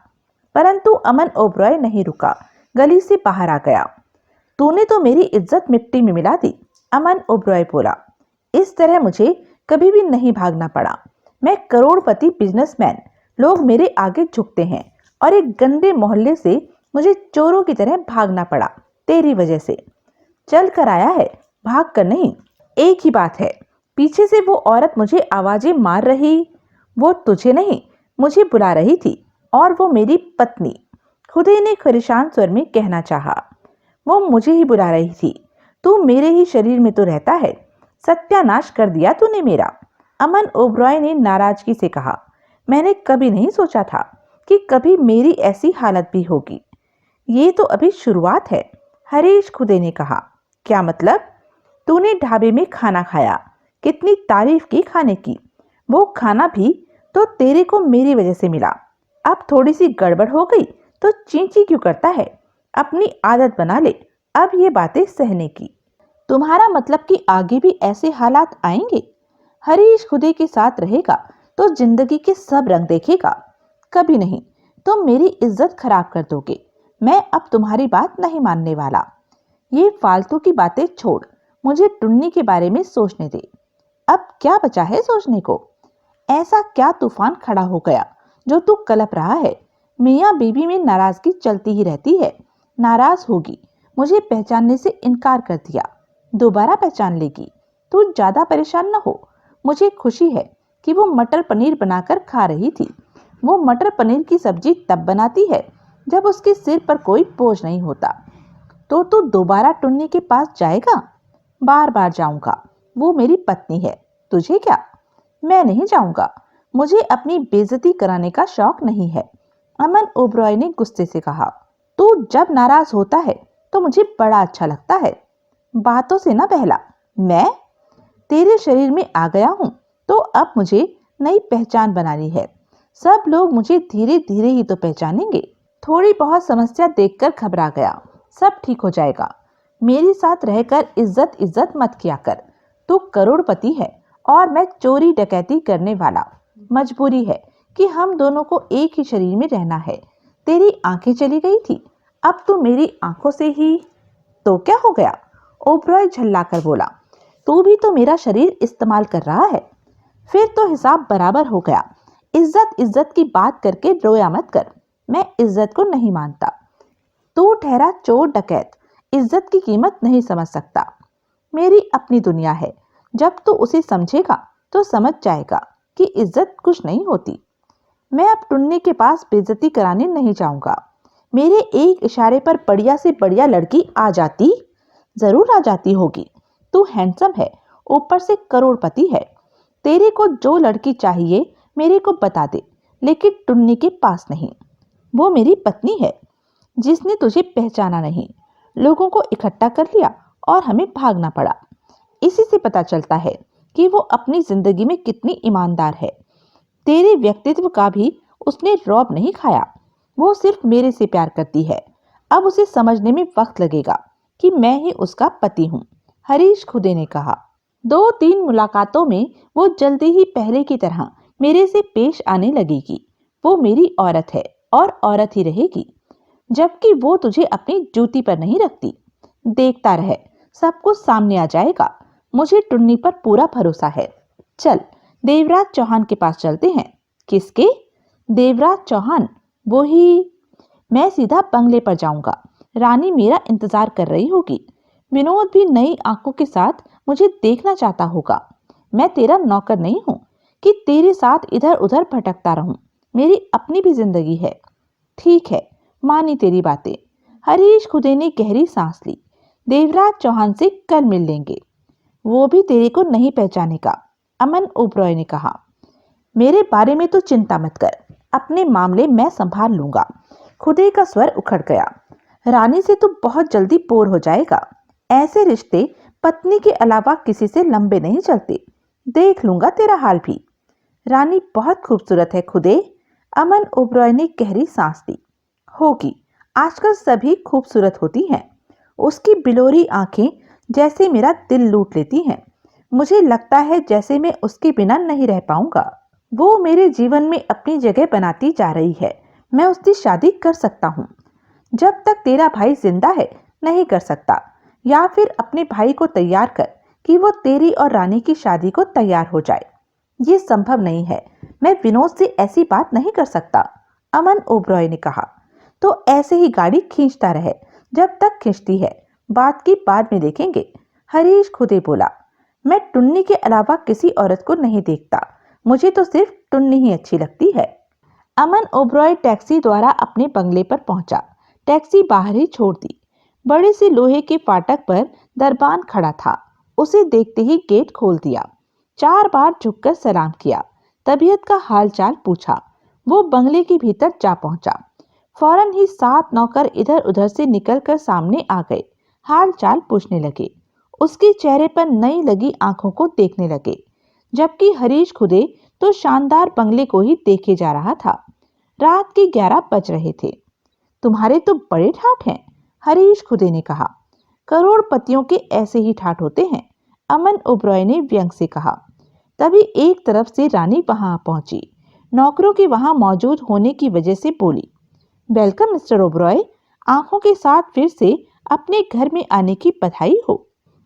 A: परंतु अमन ओबरॉय नहीं रुका, गली से बाहर आ गया। तूने तो मेरी इज्जत मिट्टी में मिला दी, अमन ओबरॉय बोला। इस तरह मुझे कभी भी नहीं भागना पड़ा। मैं करोड़पति बिजनेसमैन, लोग मेरे आगे झुकते हैं, और एक गंदे मोहल्ले से मुझे चोरों की तरह भागना पड़ा तेरी वजह से। चल कर आया है, भाग कर नहीं। एक ही बात है, पीछे से वो औरत मुझे आवाजें मार रही, वो तुझे नहीं मुझे बुला रही थी, और वो मेरी पत्नी। खुदे ने परेशान स्वर में कहना चाहा। वो मुझे ही बुला रही थी। तू मेरे ही शरीर में तो रहता है, सत्यानाश कर दिया तूने मेरा, अमन ओबरॉय ने नाराजगी से कहा। मैंने कभी नहीं सोचा था कि कभी मेरी ऐसी हालत भी होगी। ये तो अभी शुरुआत है, हरीश खुदे ने कहा। क्या मतलब? तूने ढाबे में खाना खाया, कितनी तारीफ की खाने की। वो खाना भी तो तेरे को मेरी वजह से मिला। अब थोड़ी सी गड़बड़ हो गई तो चींची क्यों करता है? अपनी आदत बना ले अब ये बातें सहने की। तुम्हारा मतलब कि आगे भी ऐसे हालात आएंगे? हरीश खुदे के साथ रहेगा तो जिंदगी के सब रंग देखेगा। कभी नहीं, तुम मेरी इज्जत खराब कर दोगे। मैं अब तुम्हारी बात नहीं मानने वाला। ये फालतू की बातें छोड़, मुझे टुन्नी के बारे में सोचने दे। अब क्या बचा है सोचने को? ऐसा क्या तूफान खड़ा हो गया जो तू कलप रहा है? मियाँ बीवी में नाराजगी चलती ही रहती है। नाराज होगी, मुझे पहचानने से इनकार कर दिया, दोबारा पहचान लेगी। तू ज्यादा परेशान न हो। मुझे खुशी है कि वो मटर पनीर बनाकर खा रही थी। वो मटर पनीर की सब्जी तब बनाती है जब उसके सिर पर कोई बोझ नहीं होता। तो तू दोबारा टुन्नी के पास जाएगा? बार बार जाऊंगा, वो मेरी पत्नी है, तुझे क्या? मैं नहीं जाऊंगा, मुझे अपनी बेइज्जती कराने का शौक नहीं है, अमन ओबरॉय ने गुस्से से कहा। तू जब नाराज होता है तो मुझे बड़ा अच्छा लगता है। बातों से ना बहला, मैं तेरे शरीर में आ गया हूं तो अब मुझे नई पहचान बनानी है। सब लोग मुझे धीरे धीरे ही तो पहचानेंगे। थोड़ी बहुत समस्या देखकर घबरा गया, सब ठीक हो जाएगा। मेरे साथ रहकर इज्जत इज्जत मत किया कर। तू करोड़पति है और मैं चोरी डकैती करने वाला। मजबूरी है कि हम दोनों को एक ही शरीर में रहना है। तेरी आंखें चली गई थी, अब तू मेरी आंखों से ही। तो क्या हो गया? ओबरॉय झल्लाकर बोला। तू भी तो मेरा शरीर इस्तेमाल कर रहा है। फिर तो हिसाब बराबर हो गया। इज्जत इज्जत की बात करके रोया मत कर, मैं इज्जत को नहीं मानता। तू ठहरा चोर डकैत, इज्जत की कीमत नहीं समझ सकता। मेरी अपनी दुनिया है, जब तू उसे समझेगा तो समझ जाएगा कि इज्जत कुछ नहीं होती। मैं अब टुन्नी के पास बेइज्जती कराने नहीं जाऊंगा। मेरे एक इशारे पर बढ़िया से बढ़िया लड़की आ जाती, जरूर आ जाती होगी। तू हैंडसम है, ऊपर से करोड़पति है। तेरे को जो लड़की चाहिए मेरे को बता दे, लेकिन टुन्नी के पास नहीं। वो मेरी पत्नी है, जिसने तुझे पहचाना नहीं। लोगों को इकट्ठा कर लिया और हमें भागना पड़ा। इसी से पता चलता है कि वो अपनी जिंदगी में कितनी ईमानदार है। तेरे व्यक्तित्व का भी उसने रौब नहीं खाया। वो सिर्फ मेरे से प्यार करती है। अब उसे समझने में वक्त लगेगा कि मैं ही उसका पति हूँ, हरीश खुदे ने कहा। 2-3 मुलाकातों में वो जल्दी ही पहले की तरह मेरे से पेश आने लगेगी। वो मेरी औरत है और औरत ही रहेगी, जबकि वो तुझे अपनी जूती पर नहीं रखती। देखता रहे, सब कुछ सामने आ जाएगा। मुझे टुन्नी पर पूरा भरोसा है। चल, देवराज चौहान के पास चलते हैं। किसके? देवराज चौहान, वो ही। मैं सीधा बंगले पर जाऊंगा, रानी मेरा इंतजार कर रही होगी। विनोद भी नई आंखों के साथ मुझे देखना चाहता होगा। मैं तेरा नौकर नहीं हूं कि तेरे साथ इधर उधर भटकता रहूं। मेरी अपनी भी जिंदगी है। ठीक है, मानी तेरी बातें। हरीश खुदे ने गहरी सांस ली। देवराज चौहान से कल मिल लेंगे, वो भी तेरे को नहीं पहचानेगा, अमन ओबरॉय ने कहा। मेरे बारे में तो चिंता मत कर, अपने मामले मैं संभाल लूंगा। खुदे का स्वर उखड़ गया। रानी से तो बहुत जल्दी बोर हो जाएगा। ऐसे रिश्ते पत्नी के अलावा किसी से लंबे नहीं चलते। देख लूंगा तेरा हाल भी। रानी बहुत खूबसूरत है खुदे, अमन ओबरॉय ने गहरी सांस ली। होगी, आजकल सभी खूबसूरत होती हैं। उसकी बिलोरी आंखें जैसे मेरा दिल लूट लेती हैं। मुझे लगता है जैसे मैं उसके बिना नहीं रह पाऊंगा। वो मेरे जीवन में अपनी जगह बनाती जा रही है। मैं उससे शादी कर सकता हूँ। जब तक तेरा भाई जिंदा है नहीं कर सकता। या फिर अपने भाई को तैयार कर कि वो तेरी और रानी की शादी को तैयार हो जाए। ये संभव नहीं है। मैं विनोद से ऐसी बात नहीं कर सकता, अमन ओबरॉय ने कहा। तो ऐसे ही गाड़ी खींचता रहे जब तक खींचती है, बात की बाद में देखेंगे, हरीश खुदे बोला। मैं टुन्नी के अलावा किसी औरत को नहीं देखता। मुझे तो सिर्फ टुन्नी ही अच्छी लगती है। अमन ओबरॉय टैक्सी द्वारा अपने बंगले पर पहुंचा। टैक्सी बाहर ही छोड़ दी। बड़े से लोहे के फाटक पर दरबान खड़ा था। उसे देखते ही गेट खोल दिया। 4 बार झुककर सलाम किया। तबीयत का हालचाल पूछा। वो बंगले के भीतर जा पहुंचा। फौरन ही 7 नौकर इधर उधर से निकलकर सामने आ गए। हाल चाल पूछने लगे। उसके चेहरे पर नई लगी आंखों को देखने लगे, जबकि हरीश खुदे तो शानदार बंगले को ही देखे जा रहा था। रात के 11 बज रहे थे। तुम्हारे तो बड़े ठाठ हैं, हरीश खुदे ने कहा। करोड़पतियों के ऐसे ही ठाठ होते हैं, अमन ओबरॉय ने व्यंग से कहा। तभी एक तरफ से रानी वहां पहुंची। नौकरों के वहां मौजूद होने की वजह से बोली, वेलकम मिस्टर ओबरॉय, आंखों के साथ फिर से अपने घर में आने की बधाई हो।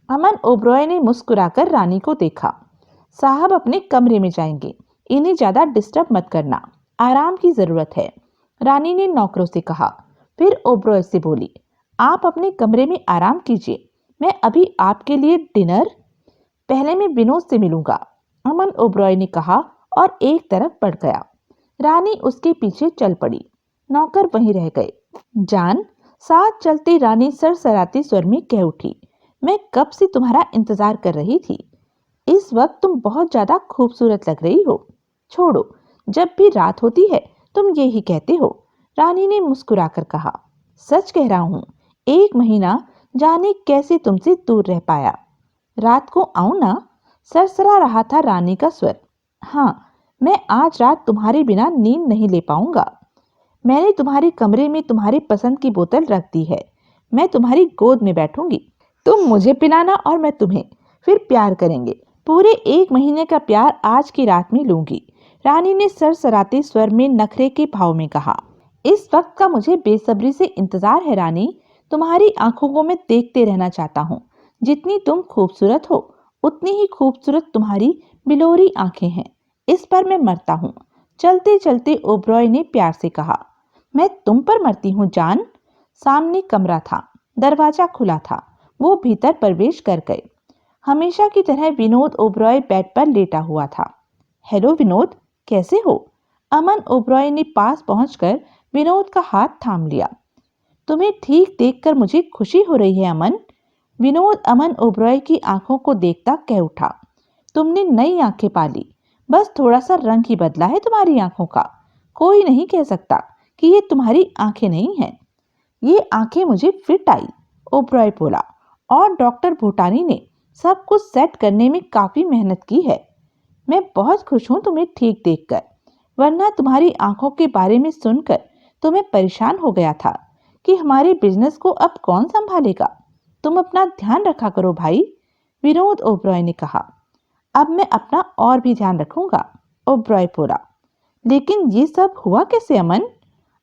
A: अमन ओबरॉय ने मुस्कुराकर रानी को देखा। साहब अपने कमरे में जाएंगे, इन्हें ज्यादा डिस्टर्ब मत करना, आराम की जरूरत है, रानी ने नौकरों से कहा। फिर ओबरॉय से बोली, आप अपने कमरे में आराम कीजिए, मैं अभी आपके लिए डिनर। पहले मैं विनोद से मिलूंगा, अमन ओबरॉय ने कहा और एक तरफ बढ़ गया। रानी उसके पीछे चल पड़ी। नौकर वहीं रह गए। जान, साथ चलती रानी सरसराते स्वर में कह उठी, मैं कब से तुम्हारा इंतजार कर रही थी। इस वक्त तुम बहुत ज्यादा खूबसूरत लग रही हो। छोड़ो, जब भी रात होती है तुम ये ही कहते हो। रानी ने मुस्कुराकर कहा, सच कह रहा हूँ, 1 महीना जाने कैसे तुमसे दूर रह पाया। रात को आऊं ना? सरसरा रहा था रानी का स्वर। हाँ, मैं आज रात तुम्हारे बिना नींद नहीं ले पाऊंगा। मैंने तुम्हारे कमरे में तुम्हारी पसंद की बोतल रख दी है। मैं तुम्हारी गोद में बैठूंगी, तुम मुझे पिलाना और मैं तुम्हें, फिर प्यार करेंगे। पूरे 1 महीने का प्यार आज की रात में लूंगी। रानी ने सरसराते स्वर में नखरे के भाव में कहा। इस वक्त का मुझे बेसब्री से इंतजार है रानी। तुम्हारी आंखों को मैं देखते रहना चाहता हूँ। जितनी तुम खूबसूरत हो उतनी ही खूबसूरत तुम्हारी बिलोरी आंखें हैं। इस पर मैं मरता हूँ। चलते चलते ओबरॉय ने प्यार से कहा, मैं तुम पर मरती हूँ जान। सामने कमरा था, दरवाजा खुला था। वो भीतर प्रवेश कर गए। हमेशा की तरह विनोद ओबरॉय बेड पर लेटा हुआ था। हेलो विनोद, कैसे हो? अमन ओबरॉय ने पास पहुंचकर विनोद का हाथ थाम लिया। तुम्हें ठीक देखकर मुझे खुशी हो रही है अमन। विनोद अमन ओबरॉय की आंखों को देखता कह उठा, तुमने नई आंखें पाली, बस थोड़ा सा रंग ही बदला है तुम्हारी आंखों का। कोई नहीं कह सकता कि ये तुम्हारी आंखें नहीं हैं। ये आंखें मुझे फिट आई, ओबरॉय बोला, और डॉक्टर भूटानी ने सब कुछ सेट करने में काफी मेहनत की है। मैं बहुत खुश हूँ तुम्हें ठीक देखकर, वरना तुम्हारी आंखों के बारे में सुनकर तो मैं परेशान हो गया था कि हमारे बिजनेस को अब कौन संभालेगा। तुम अपना ध्यान रखा करो भाई, विनोद ओबरॉय ने कहा। अब मैं अपना और भी ध्यान रखूंगा, ओबरॉय बोला। लेकिन ये सब हुआ कैसे अमन?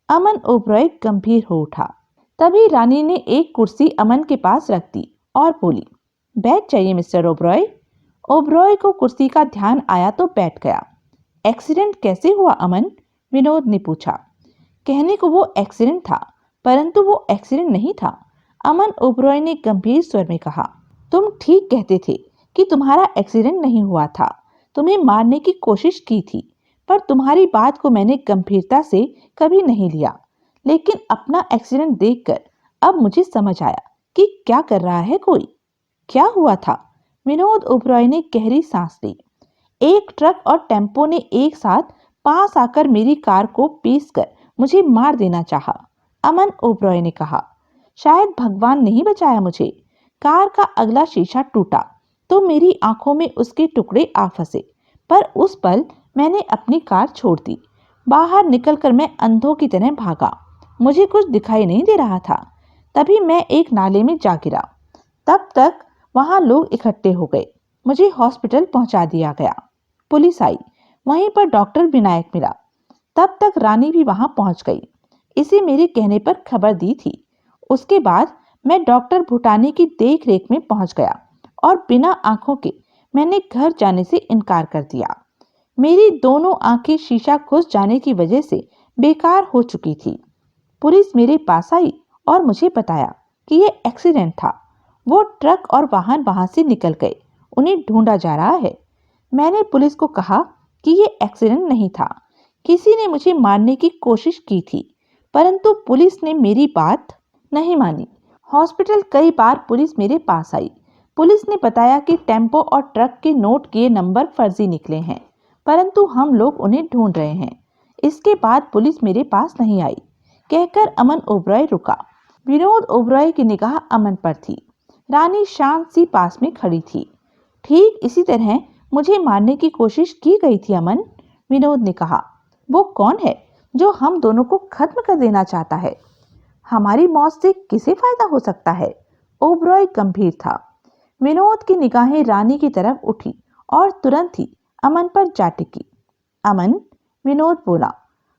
A: अमन ओबरॉय गंभीर हो उठा। तभी रानी ने एक कुर्सी अमन के पास रख दी और बोली, बैठ जाइए मिस्टर ओबरॉय। ओबरॉय को कुर्सी का ध्यान आया तो बैठ गया। एक्सीडेंट कैसे हुआ अमन? विनोद ने पूछा। कहने को वो एक्सीडेंट था, परंतु वो एक्सीडेंट नहीं था, अमन ओबरॉय ने गंभीर स्वर में कहा। तुम ठीक कहते थे कि तुम्हारा एक्सीडेंट नहीं हुआ था। तुम्हें मारने की कोशिश की थी, पर तुम्हारी बात को मैंने गंभीरता से कभी नहीं लिया। लेकिन अपना एक्सीडेंट देखकर अब मुझे समझ आया कि क्या कर रहा है कोई। क्या हुआ था? विनोद ओबरॉय ने गहरी सांस ली। एक ट्रक और टेम्पो ने एक साथ पास आकर मेरी कार को पीसकर मुझे मार देना चाहा, अमन ओबरॉय ने कहा। शायद भगवान नहीं बचाया मुझे। कार का अगला शीशा टूटा तो मेरी आंखों में उसके टुकड़े आ फंसे, पर उस पल मैंने अपनी कार छोड़ दी। बाहर निकलकर मैं अंधों की तरह भागा। मुझे कुछ दिखाई नहीं दे रहा था। तभी मैं एक नाले में जा गिरा। तब तक वहां लोग इकट्ठे हो गए। मुझे हॉस्पिटल पहुंचा दिया गया। पुलिस आई, वहीं पर डॉक्टर विनायक मिला। तब तक रानी भी वहां पहुंच गई। इसे मेरे कहने पर खबर दी थी। उसके बाद मैं डॉक्टर भूटानी की देख रेख में पहुंच गया और बिना आंखों के मैंने घर जाने से इनकार कर दिया। मेरी दोनों आंखें शीशा घुस जाने की वजह से बेकार हो चुकी थी। पुलिस मेरे पास आई और मुझे बताया कि ये एक्सीडेंट था। वो ट्रक और वाहन वहां से निकल गए। उन्हें ढूंढा जा रहा है। मैंने पुलिस को कहा कि ये एक्सीडेंट नहीं था। किसी ने मुझे मारने की कोशिश की थी, परंतु पुलिस ने मेरी बात नहीं मानी। हॉस्पिटल कई बार पुलिस मेरे पास आई। पुलिस ने बताया कि टेम्पो और ट्रक के नोट किए नंबर फर्जी निकले हैं, परंतु हम लोग उन्हें ढूंढ रहे हैं। इसके बाद पुलिस मेरे पास नहीं आई, कहकर अमन ओबरॉय रुका। विनोद ओबरॉय की निगाह अमन पर थी। रानी शांत सी पास में खड़ी थी। ठीक इसी तरह मुझे मारने की कोशिश की गई थी अमन, विनोद ने कहा। वो कौन है जो हम दोनों को खत्म कर देना चाहता है? हमारी मौत से किसे फायदा हो सकता है? ओबरॉय गंभीर था। विनोद की निगाहें रानी की तरफ उठी और तुरंत ही अमन पर जा टिकी। अमन, विनोद बोला,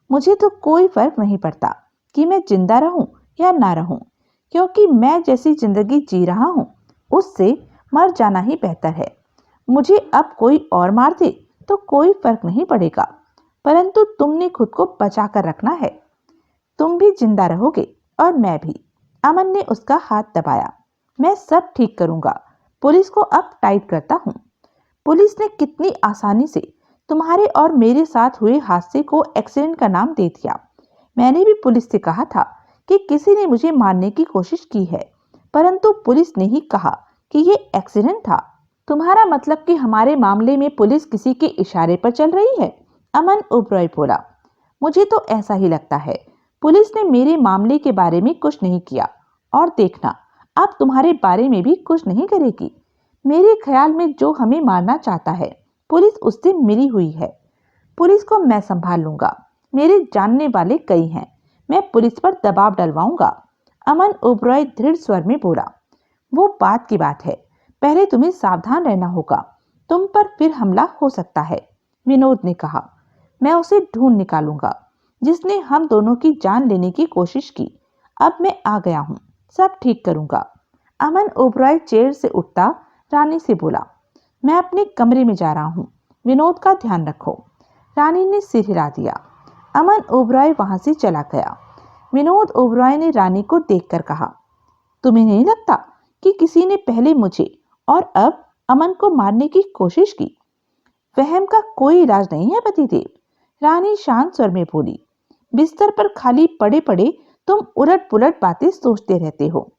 A: मुझे तो कोई फर्क नहीं पड़ता कि मैं जिंदा रहूं या ना रहूं, क्योंकि मैं जैसी जिंदगी जी रहा हूं उससे मर जाना ही बेहतर है। मुझे अब कोई और मार दे तो कोई फर्क नहीं पड़ेगा, परंतु तुमने खुद को बचा कर रखना है। तुम भी जिंदा रहोगे और मैं भी। अमन ने उसका हाथ दबाया। मैं सब ठीक करूंगा। पुलिस को अब टाइट करता हूँ। पुलिस ने कितनी आसानी से तुम्हारे और मेरे साथ हुए हादसे को एक्सीडेंट का नाम दे दिया। मैंने भी पुलिस से कहा था कि किसी ने मुझे मारने की कोशिश की है, परंतु पुलिस ने ही कहा कि ये एक्सीडेंट था। तुम्हारा मतलब कि हमारे मामले में पुलिस किसी के इशारे पर चल रही है? अमन ओबरॉय बोला। मुझे तो ऐसा ही लगता है। पुलिस ने मेरे मामले के बारे में कुछ नहीं किया, और देखना अब तुम्हारे बारे में भी कुछ नहीं करेगी। मेरे ख्याल में जो हमें मारना चाहता है पुलिस उससे मिली हुई है। पुलिस को मैं संभाल लूंगा, मेरे जानने वाले कई हैं। मैं पुलिस पर दबाव डलवाऊंगा। अमन ओबरॉय दृढ़ स्वर में बोला। वो बात की बात है, पहले तुम्हें सावधान रहना होगा, तुम पर फिर हमला हो सकता है, विनोद ने कहा। मैं उसे ढूंढ निकालूंगा जिसने हम दोनों की जान लेने की कोशिश की। अब मैं आ गया हूँ, सब ठीक करूंगा। अमन ओबरॉय चेयर से उठता रानी से बोला। मैं अपने कमरे में जा रहा हूँ, विनोद का ध्यान रखो। रानी ने सिर हिला दिया। अमन ओबरॉय वहां से चला गया। विनोद ओबरॉय ने रानी को देखकर कहा, तुम्हें नहीं लगता कि किसी ने पहले मुझे और अब अमन को मारने की कोशिश की? वहम का कोई इलाज नहीं है पतिदेव, रानी शांत स्वर में बोली। बिस्तर पर खाली पड़े पड़े तुम उलट पुलट बातें सोचते रहते हो।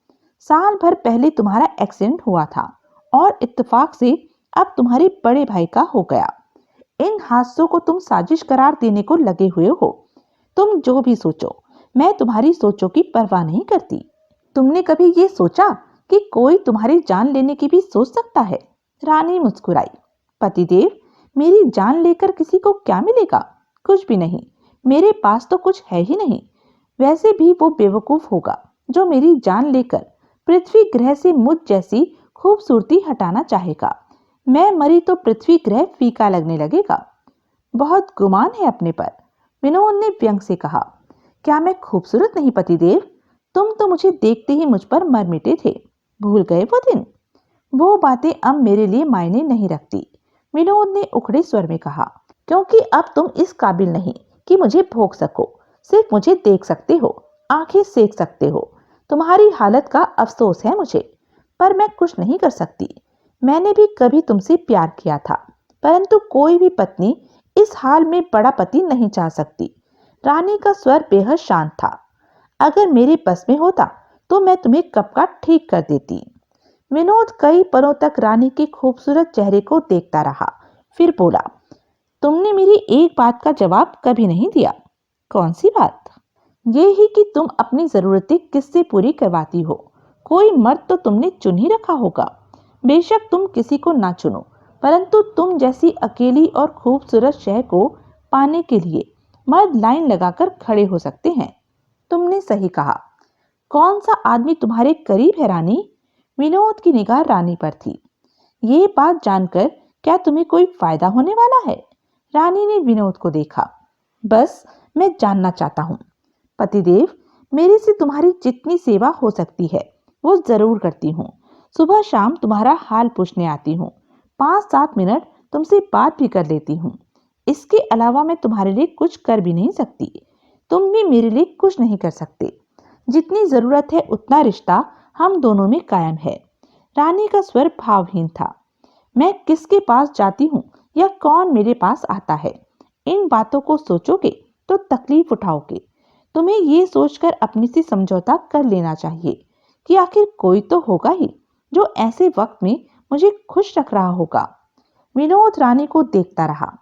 A: साल भर पहले तुम्हारा एक्सीडेंट हुआ था और इत्तेफाक से अब तुम्हारे बड़े भाई का हो गया। इन हादसों को तुम साजिश करार देने को लगे हुए हो। तुम जो भी सोचो, मैं तुम्हारी सोचों की परवाह नहीं करती। तुमने कभी ये सोचा कि कोई तुम्हारी जान लेने की भी सोच सकता है? रानी मुस्कुराई। पतिदेव, मेरी जान लेकर किसी को क्या मिलेगा? कुछ भी नहीं। मेरे पास तो कुछ है ही नहीं। वैसे भी वो बेवकूफ होगा जो मेरी जान लेकर पृथ्वी ग्रह से मुझ जैसी खूबसूरती हटाना चाहेगा। मैं मरी तो पृथ्वी ग्रह फीका लगने लगेगा। बहुत गुमान है अपने पर, विनोद ने व्यंग से कहा। क्या मैं खूबसूरत नहीं पतिदेव? तुम तो मुझे देखते ही मुझ पर मर मिटे थे। भूल गए वो दिन? वो बातें अब मेरे लिए मायने नहीं रखती, विनोद ने उखड़े स्वर में कहा, क्योंकि अब तुम इस काबिल नहीं कि मुझे भोग सको। सिर्फ मुझे देख सकते हो, आंखें सेक सकते हो। तुम्हारी हालत का अफसोस है मुझे, पर मैं कुछ नहीं कर सकती। मैंने भी कभी तुमसे प्यार किया था, परंतु कोई भी पत्नी इस हाल में बड़ा पति नहीं चाह सकती। रानी का स्वर बेहद शांत था। अगर मेरे बस में होता तो मैं तुम्हें कब का ठीक कर देती। विनोद कई पलों तक रानी के खूबसूरत चेहरे को देखता रहा, फिर बोला, तुमने मेरी एक बात का जवाब कभी नहीं दिया। कौन सी बात? ये ही कि तुम अपनी जरूरतें किससे पूरी करवाती हो। कोई मर्द तो तुमने चुन ही रखा होगा। बेशक तुम किसी को ना चुनो, परंतु तुम जैसी अकेली और खूबसूरत शह को पाने के लिए मर्द लाइन लगाकर खड़े हो सकते हैं। तुमने सही कहा। कौन सा आदमी तुम्हारे करीब है रानी? विनोद की निगाह रानी पर थी। ये बात जानकर क्या तुम्हें कोई फायदा होने वाला है? रानी ने विनोद को देखा। बस मैं जानना चाहता हूँ पतिदेव, मेरे से तुम्हारी जितनी सेवा हो सकती है वो जरूर करती हूँ। सुबह शाम तुम्हारा हाल पूछने आती हूँ, 5-7 मिनट तुमसे बात भी कर लेती हूँ। इसके अलावा मैं तुम्हारे लिए कुछ कर भी नहीं सकती। तुम भी मेरे लिए कुछ नहीं कर सकते। जितनी जरूरत है उतना रिश्ता हम दोनों में कायम है। रानी का स्वर भावहीन था। मैं किसके पास जाती हूँ या कौन मेरे पास आता है, इन बातों को सोचोगे तो तकलीफ उठाओगे। तुम्हें ये सोचकर अपने से समझौता कर लेना चाहिए कि आखिर कोई तो होगा ही जो ऐसे वक्त में मुझे खुश रख रहा होगा। विनोद रानी को देखता रहा।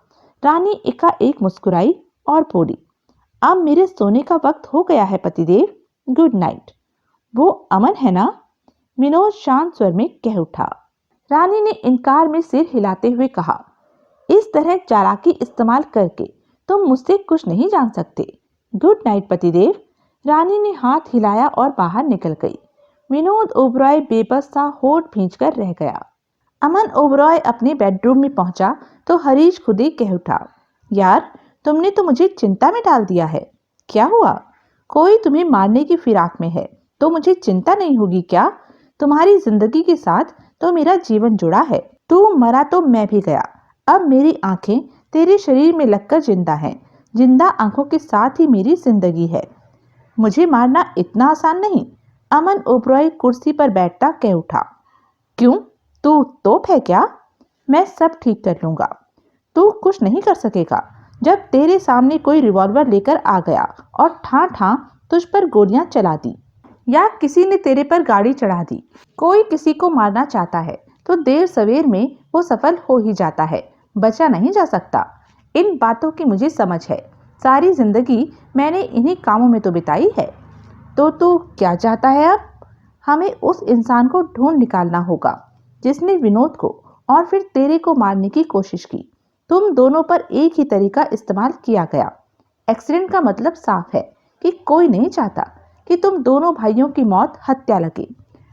A: रानी एकाएक मुस्कुराई और बोली, अब मेरे सोने का वक्त हो गया है पतिदेव, गुड नाइट। वो अमन है ना? विनोद शांत स्वर में कह उठा। रानी ने इनकार में सिर हिलाते हुए कहा, इस तरह चालाकी इस्तेमाल करके तुम मुझसे कुछ नहीं जान सकते। गुड नाइट पतिदेव। रानी ने हाथ हिलाया और बाहर निकल गई। विनोद ओबरॉय बेबस सा होठ भींचकर रह गया। अमन ओबरॉय अपने बेडरूम में पहुंचा तो हरीश खुद ही कह उठा, यार तुमने तो मुझे चिंता में डाल दिया है। क्या हुआ? कोई तुम्हें मारने की फिराक में है तो मुझे चिंता नहीं होगी क्या? तुम्हारी जिंदगी के साथ तो मेरा जीवन जुड़ा है। तू मरा तो मैं भी गया। अब मेरी आंखें तेरे शरीर में लगकर जिंदा हैं। जिंदा आंखों के साथ ही मेरी जिंदगी है। मुझे मारना इतना आसान नहीं। अमन ओबरॉय कुर्सी पर बैठता कह उठा, क्यों? तू तोप है क्या? मैं सब ठीक कर लूंगा। तू कुछ नहीं कर सकेगा। जब तेरे सामने कोई रिवॉल्वर लेकर आ गया और ठां ठां तुझ पर गोलियां चला दी, या किसी ने तेरे पर गाड़ी चढ़ा दी, कोई किसी को मारना चाहता है तो देर सवेर में वो सफल हो ही जाता है, बचा नहीं जा सकता। इन बातों की मुझे समझ है, सारी जिंदगी मैंने इन्हीं कामों में तो बिताई है। तो तू क्या चाहता है अब? हमें उस इंसान को ढूंढ निकालना होगा जिसने विनोद को और फिर तेरे को मारने की कोशिश की। तुम दोनों पर एक ही तरीका इस्तेमाल किया गया। एक्सीडेंट का मतलब साफ है कि कोई नहीं चाहता कि तुम दोनों भाइयों की मौत हत्या लगे।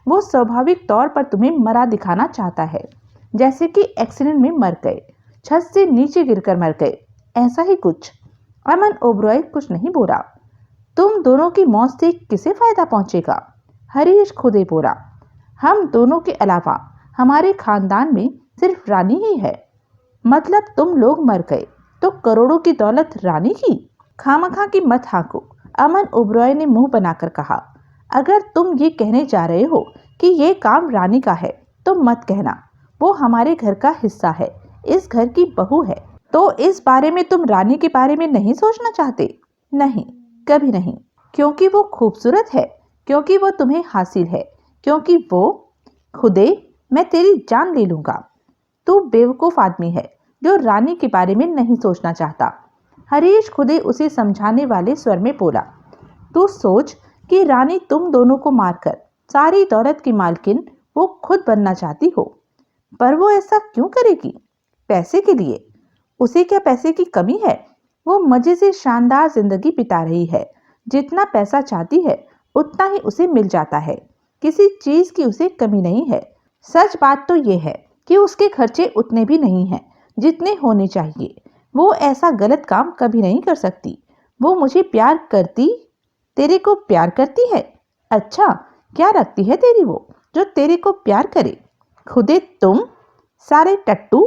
A: वो स्वाभाविक तौर पर तुम्हें मरा दिखाना चाहता है, जैसे कि एक्सीडेंट में मर गए, छत से नीचे गिरकर मर गए, ऐसा ही कुछ। अमन ओबरॉय कुछ नहीं बोला। तुम दोनों की मौत से किसे फायदा पहुंचेगा? हरीश खुदे बोला। हम दोनों के अलावा हमारे खानदान में सिर्फ रानी ही है। मतलब तुम लोग मर गए तो करोड़ों की दौलत रानी की? खामखा की मत हाँको, अमन ओबरॉय ने मुंह बनाकर कहा। अगर तुम ये कहने जा रहे हो कि ये काम रानी का है तो मत कहना। वो हमारे घर का हिस्सा है, इस घर की बहू है। तो इस बारे में तुम रानी के बारे में नहीं सोचना चाहते? नहीं, कभी नहीं। क्योंकि वो खूबसूरत है, क्योंकि वो तुम्हें हासिल है, क्योंकि वो खुदे मैं तेरी जान ले लूंगा। तू बेवकूफ आदमी है जो रानी के बारे में नहीं सोचना चाहता। हरीश खुदे उसे समझाने वाले स्वर में बोला। तू सोच कि रानी तुम दोनों को मारकर सारी दौलत की मालकिन वो खुद बनना चाहती हो, पर वो ऐसा क्यों करेगी? पैसे के लिए? उसे क्या पैसे की कमी है? वो मजे से शानदार जिंदगी बिता रही है। जितना पैसा चाहती है उतना ही उसे मिल जाता है। किसी चीज की उसे कमी नहीं है। सच बात तो ये है कि उसके खर्चे उतने भी नहीं हैं जितने होने चाहिए। वो ऐसा गलत काम कभी नहीं कर सकती। वो मुझे प्यार करती, तेरे को प्यार करती है? अच्छा, क्या रखती है तेरी वो जो तेरे को प्यार करे? खुदे तुम सारे टट्टू,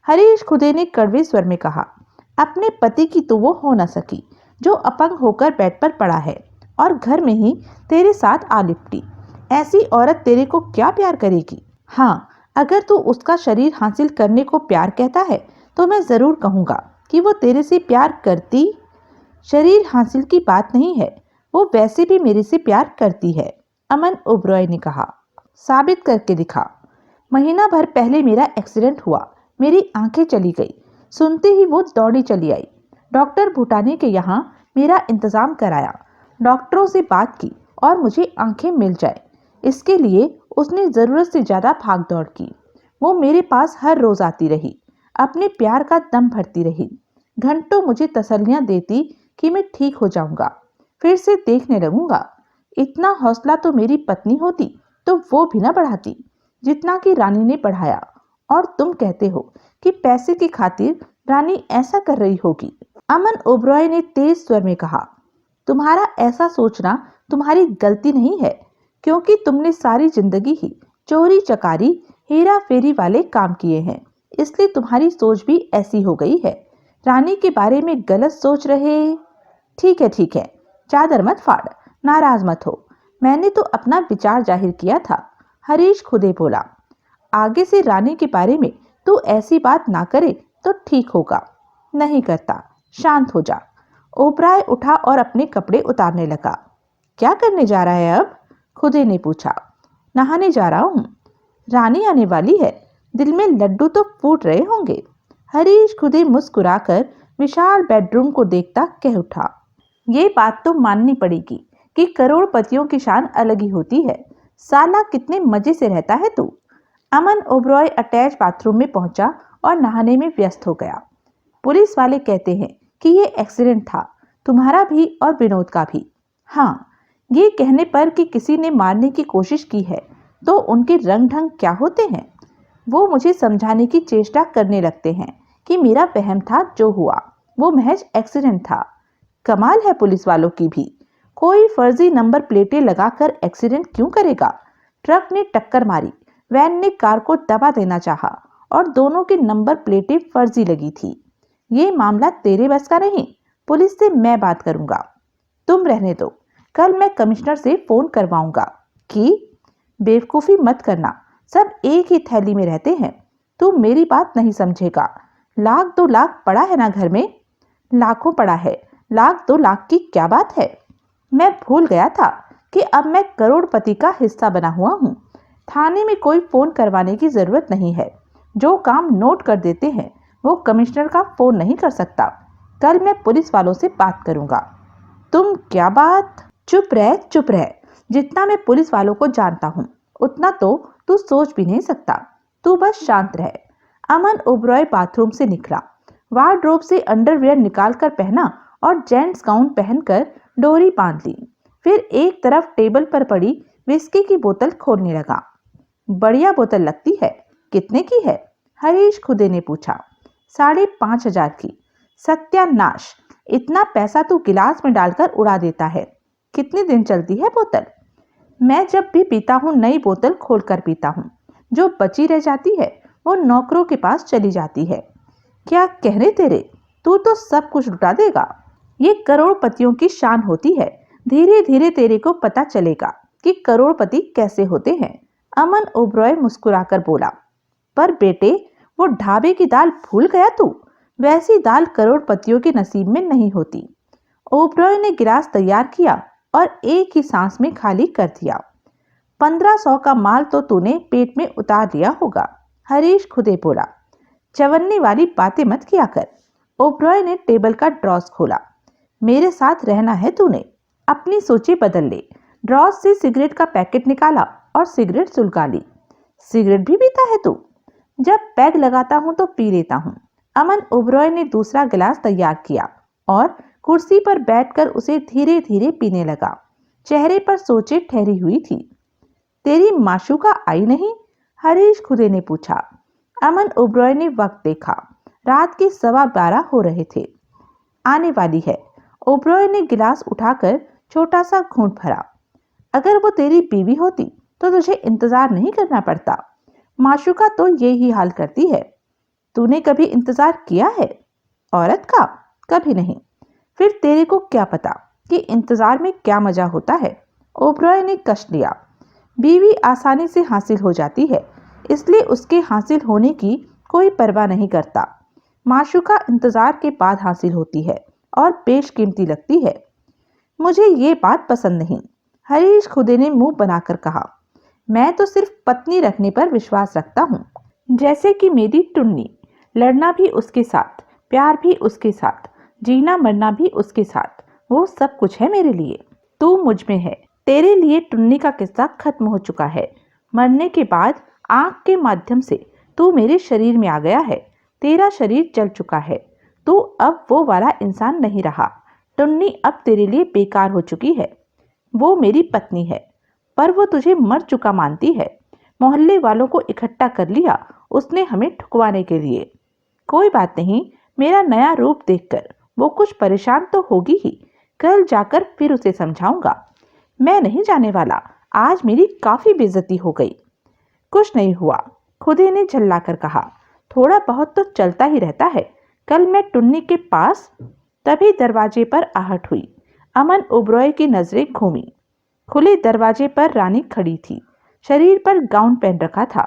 A: हरीश खुदे ने कड़वे स्वर में कहा। अपने पति की तो वो हो न सकी जो अपंग होकर बेड पर पड़ा है और घर में ही तेरे साथ आ लिपटी। ऐसी औरत तेरे को क्या प्यार करेगी? हाँ, अगर तू उसका शरीर हासिल करने को प्यार कहता है तो मैं जरूर कहूँगा कि वो तेरे से प्यार करती। शरीर हासिल की बात नहीं है, वो वैसे भी मेरे से प्यार करती है, अमन ओबरॉय ने कहा। साबित करके दिखा। महीना भर पहले मेरा एक्सीडेंट हुआ, मेरी आंखें चली गई। सुनते ही वो दौड़ी चली आई। डॉक्टर भूटानी के यहाँ मेरा इंतजाम कराया, डॉक्टरों से बात की और मुझे आंखें मिल जाए इसके लिए उसने जरूरत से ज्यादा भाग दौड़ की। वो मेरे पास हर रोज आती रही, अपने प्यार का दम भरती रही, घंटों मुझे तसल्लियां देती कि मैं ठीक हो जाऊंगा, फिर से देखने लगूंगा। इतना हौसला तो मेरी पत्नी होती तो वो भी ना बढ़ाती जितना कि रानी ने बढ़ाया। और तुम कहते हो कि पैसे की खातिर रानी ऐसा कर रही होगी, अमन ओबरॉय ने तेज स्वर में कहा। तुम्हारा ऐसा सोचना तुम्हारी गलती नहीं है, क्योंकि तुमने सारी जिंदगी ही चोरी चकारी हेरा फेरी वाले काम किए हैं, इसलिए तुम्हारी सोच भी ऐसी हो गई है। रानी के बारे में गलत सोच रहे। ठीक है, चादर मत फाड़, नाराज मत हो, मैंने तो अपना विचार जाहिर किया था, हरीश खुदे बोला। आगे से रानी के बारे में तू ऐसी बात ना करे तो ठीक होगा। नहीं करता, शांत हो जा। ओबराय उठा और अपने कपड़े उतारने लगा। क्या करने जा रहा है अब? खुदे ने पूछा। नहाने जा रहा हूँ, रानी आने वाली है, दिल में लड्डू तो फूट रहे होंगे। हरीश खुदे मुस्कुराकर विशाल बेडरूम को देखता कह उठा। ये बात तो माननी पड़ेगी कि करोड़पतियों की शान अलग ही होती है। साला कितने मजे से रहता है तू। अमन ओबरॉय अटैच बाथरूम में पहुंचा और नहाने में व्यस्त हो गया। पुलिस वाले कहते हैं कि ये एक्सीडेंट था, तुम्हारा भी और विनोद का भी। हाँ, ये कहने पर कि किसी ने मारने की कोशिश की है तो उनके रंग ढंग क्या होते हैं। वो मुझे समझाने की चेष्टा करने लगते हैं कि मेरा वहम था, जो हुआ वो महज एक्सीडेंट था। कमाल है पुलिस वालों की भी। कोई फर्जी नंबर प्लेटें लगाकर एक्सीडेंट क्यों करेगा? ट्रक ने टक्कर मारी, वैन ने कार को दबा देना चाहा और दोनों के नंबर प्लेटें फर्जी लगी थी। ये मामला तेरे बस का नहीं, पुलिस से मैं बात करूंगा। तुम रहने दो, कल मैं कमिश्नर से फोन करवाऊंगा। कि बेवकूफ़ी मत करना, सब एक ही थैली में रहते हैं। तू मेरी बात नहीं समझेगा। लाख 2 लाख पड़ा है ना घर में? लाखों पड़ा है, लाख 2 लाख की क्या बात है? मैं भूल गया था कि अब मैं करोड़पति का हिस्सा बना हुआ हूँ। थाने में कोई फोन करवाने की जरूरत नहीं है। जो काम नोट कर देते हैं वो कमिश्नर का फोन नहीं कर सकता। कल मैं पुलिस वालों से बात करूंगा। तुम क्या बात? चुप रह चुप रह। जितना मैं पुलिस वालों को जानता हूँ उतना तो तू सोच भी नहीं सकता। तू बस शांत रह। अमन ओबरॉय बाथरूम से निकला, वार्डरोब से अंडरवियर निकालकर पहना और जेंट्स गाउन पहनकर डोरी बांध ली। फिर एक तरफ टेबल पर पड़ी विस्की की बोतल खोलने लगा। बढ़िया बोतल लगती है। कितने की है? हरीश खुदे ने पूछा। 5,500 की। सत्यानाश, इतना पैसा तू गिलास में डालकर उड़ा देता है। कितने दिन चलती है बोतल? मैं जब भी पीता हूँ नई बोतल खोलकर पीता हूँ। जो बची रह जाती है वो नौकरों के पास चली जाती है। क्या कहने तेरे, तू तो सब कुछ लुटा देगा। ये करोड़पतियों की शान होती है। धीरे धीरे तेरे को पता चलेगा कि करोड़पति कैसे होते हैं। अमन ओबरॉय मुस्कुराकर बोला। पर बेटे, वो ढाबे की दाल भूल गया तू? वैसी दाल करोड़पतियों के नसीब में नहीं होती। ओबरॉय ने गिलास तैयार किया और एक ही सांस में खाली कर दिया। 1500 का माल तो तूने पेट में उतार लिया होगा। हरीश खुदे बोला। चवन्ने वाली बातें मत किया कर। ओबरॉय ने टेबल का ड्रॉस खोला। मेरे साथ रहना है तूने, अपनी सोचे बदल ले। ड्रॉस से सिगरेट का पैकेट निकाला और सिगरेट सुलगा ली। सिगरेट भी पीता है तू? जब पैग लगाता हूं तो पी लेता हूं। अमन ओबरॉय ने दूसरा गिलास तैयार किया और कुर्सी पर बैठकर उसे धीरे धीरे पीने लगा। चेहरे पर सोचे ठहरी हुई थी। तेरी माशूका आई नहीं? हरीश खुदे ने पूछा। अमन ओबरॉय ने वक्त देखा। रात के 12:15 हो रहे थे। आने वाली है। ओबरॉय ने गिलास उठाकर छोटा सा घूंट भरा। अगर वो तेरी बीवी होती तो तुझे इंतजार नहीं करना पड़ता। माशूका तो यही हाल करती है। तूने कभी इंतजार किया है औरत का? कभी नहीं। फिर तेरे को क्या पता कि इंतजार में क्या मजा होता है। ओबरॉय ने कश लिया। बीवी आसानी से हासिल हो जाती है, इसलिए उसके हासिल होने की कोई परवाह नहीं करता। माशूका इंतजार के बाद हासिल होती है और बेशकीमती लगती है। मुझे ये बात पसंद नहीं। हरीश खुदे ने मुंह बनाकर कहा। मैं तो सिर्फ पत्नी रखने पर विश्वास रखता हूँ, जैसे कि मेरी टुन्नी। लड़ना भी उसके साथ, प्यार भी उसके साथ, जीना मरना भी उसके साथ। वो सब कुछ है मेरे लिए। तू मुझ में है। तेरे लिए टुन्नी का किस्सा खत्म हो चुका है। मरने के बाद आंख के माध्यम से तू मेरे शरीर में आ गया है। तेरा शरीर जल चुका है। तू अब वो वाला इंसान नहीं रहा। टुन्नी अब तेरे लिए बेकार हो चुकी है। वो मेरी पत्नी है, पर वो तुझे मर चुका मानती है। मोहल्ले वालों को इकट्ठा कर लिया उसने हमें ठुकवाने के लिए। कोई बात नहीं, मेरा नया रूप देखकर वो कुछ परेशान तो होगी ही। कल जाकर फिर उसे समझाऊंगा। मैं नहीं जाने वाला। आज मेरी काफी बेइज्जती हो गई। कुछ नहीं हुआ, खुदे ने झल्लाकर कहा। थोड़ा बहुत तो चलता ही रहता है। कल मैं टुन्नी के पास, तभी दरवाजे पर आहट हुई। अमन ओबरॉय की नजरें घूमी। खुले दरवाजे पर रानी खड़ी थी। शरीर पर गाउन पहन रखा था।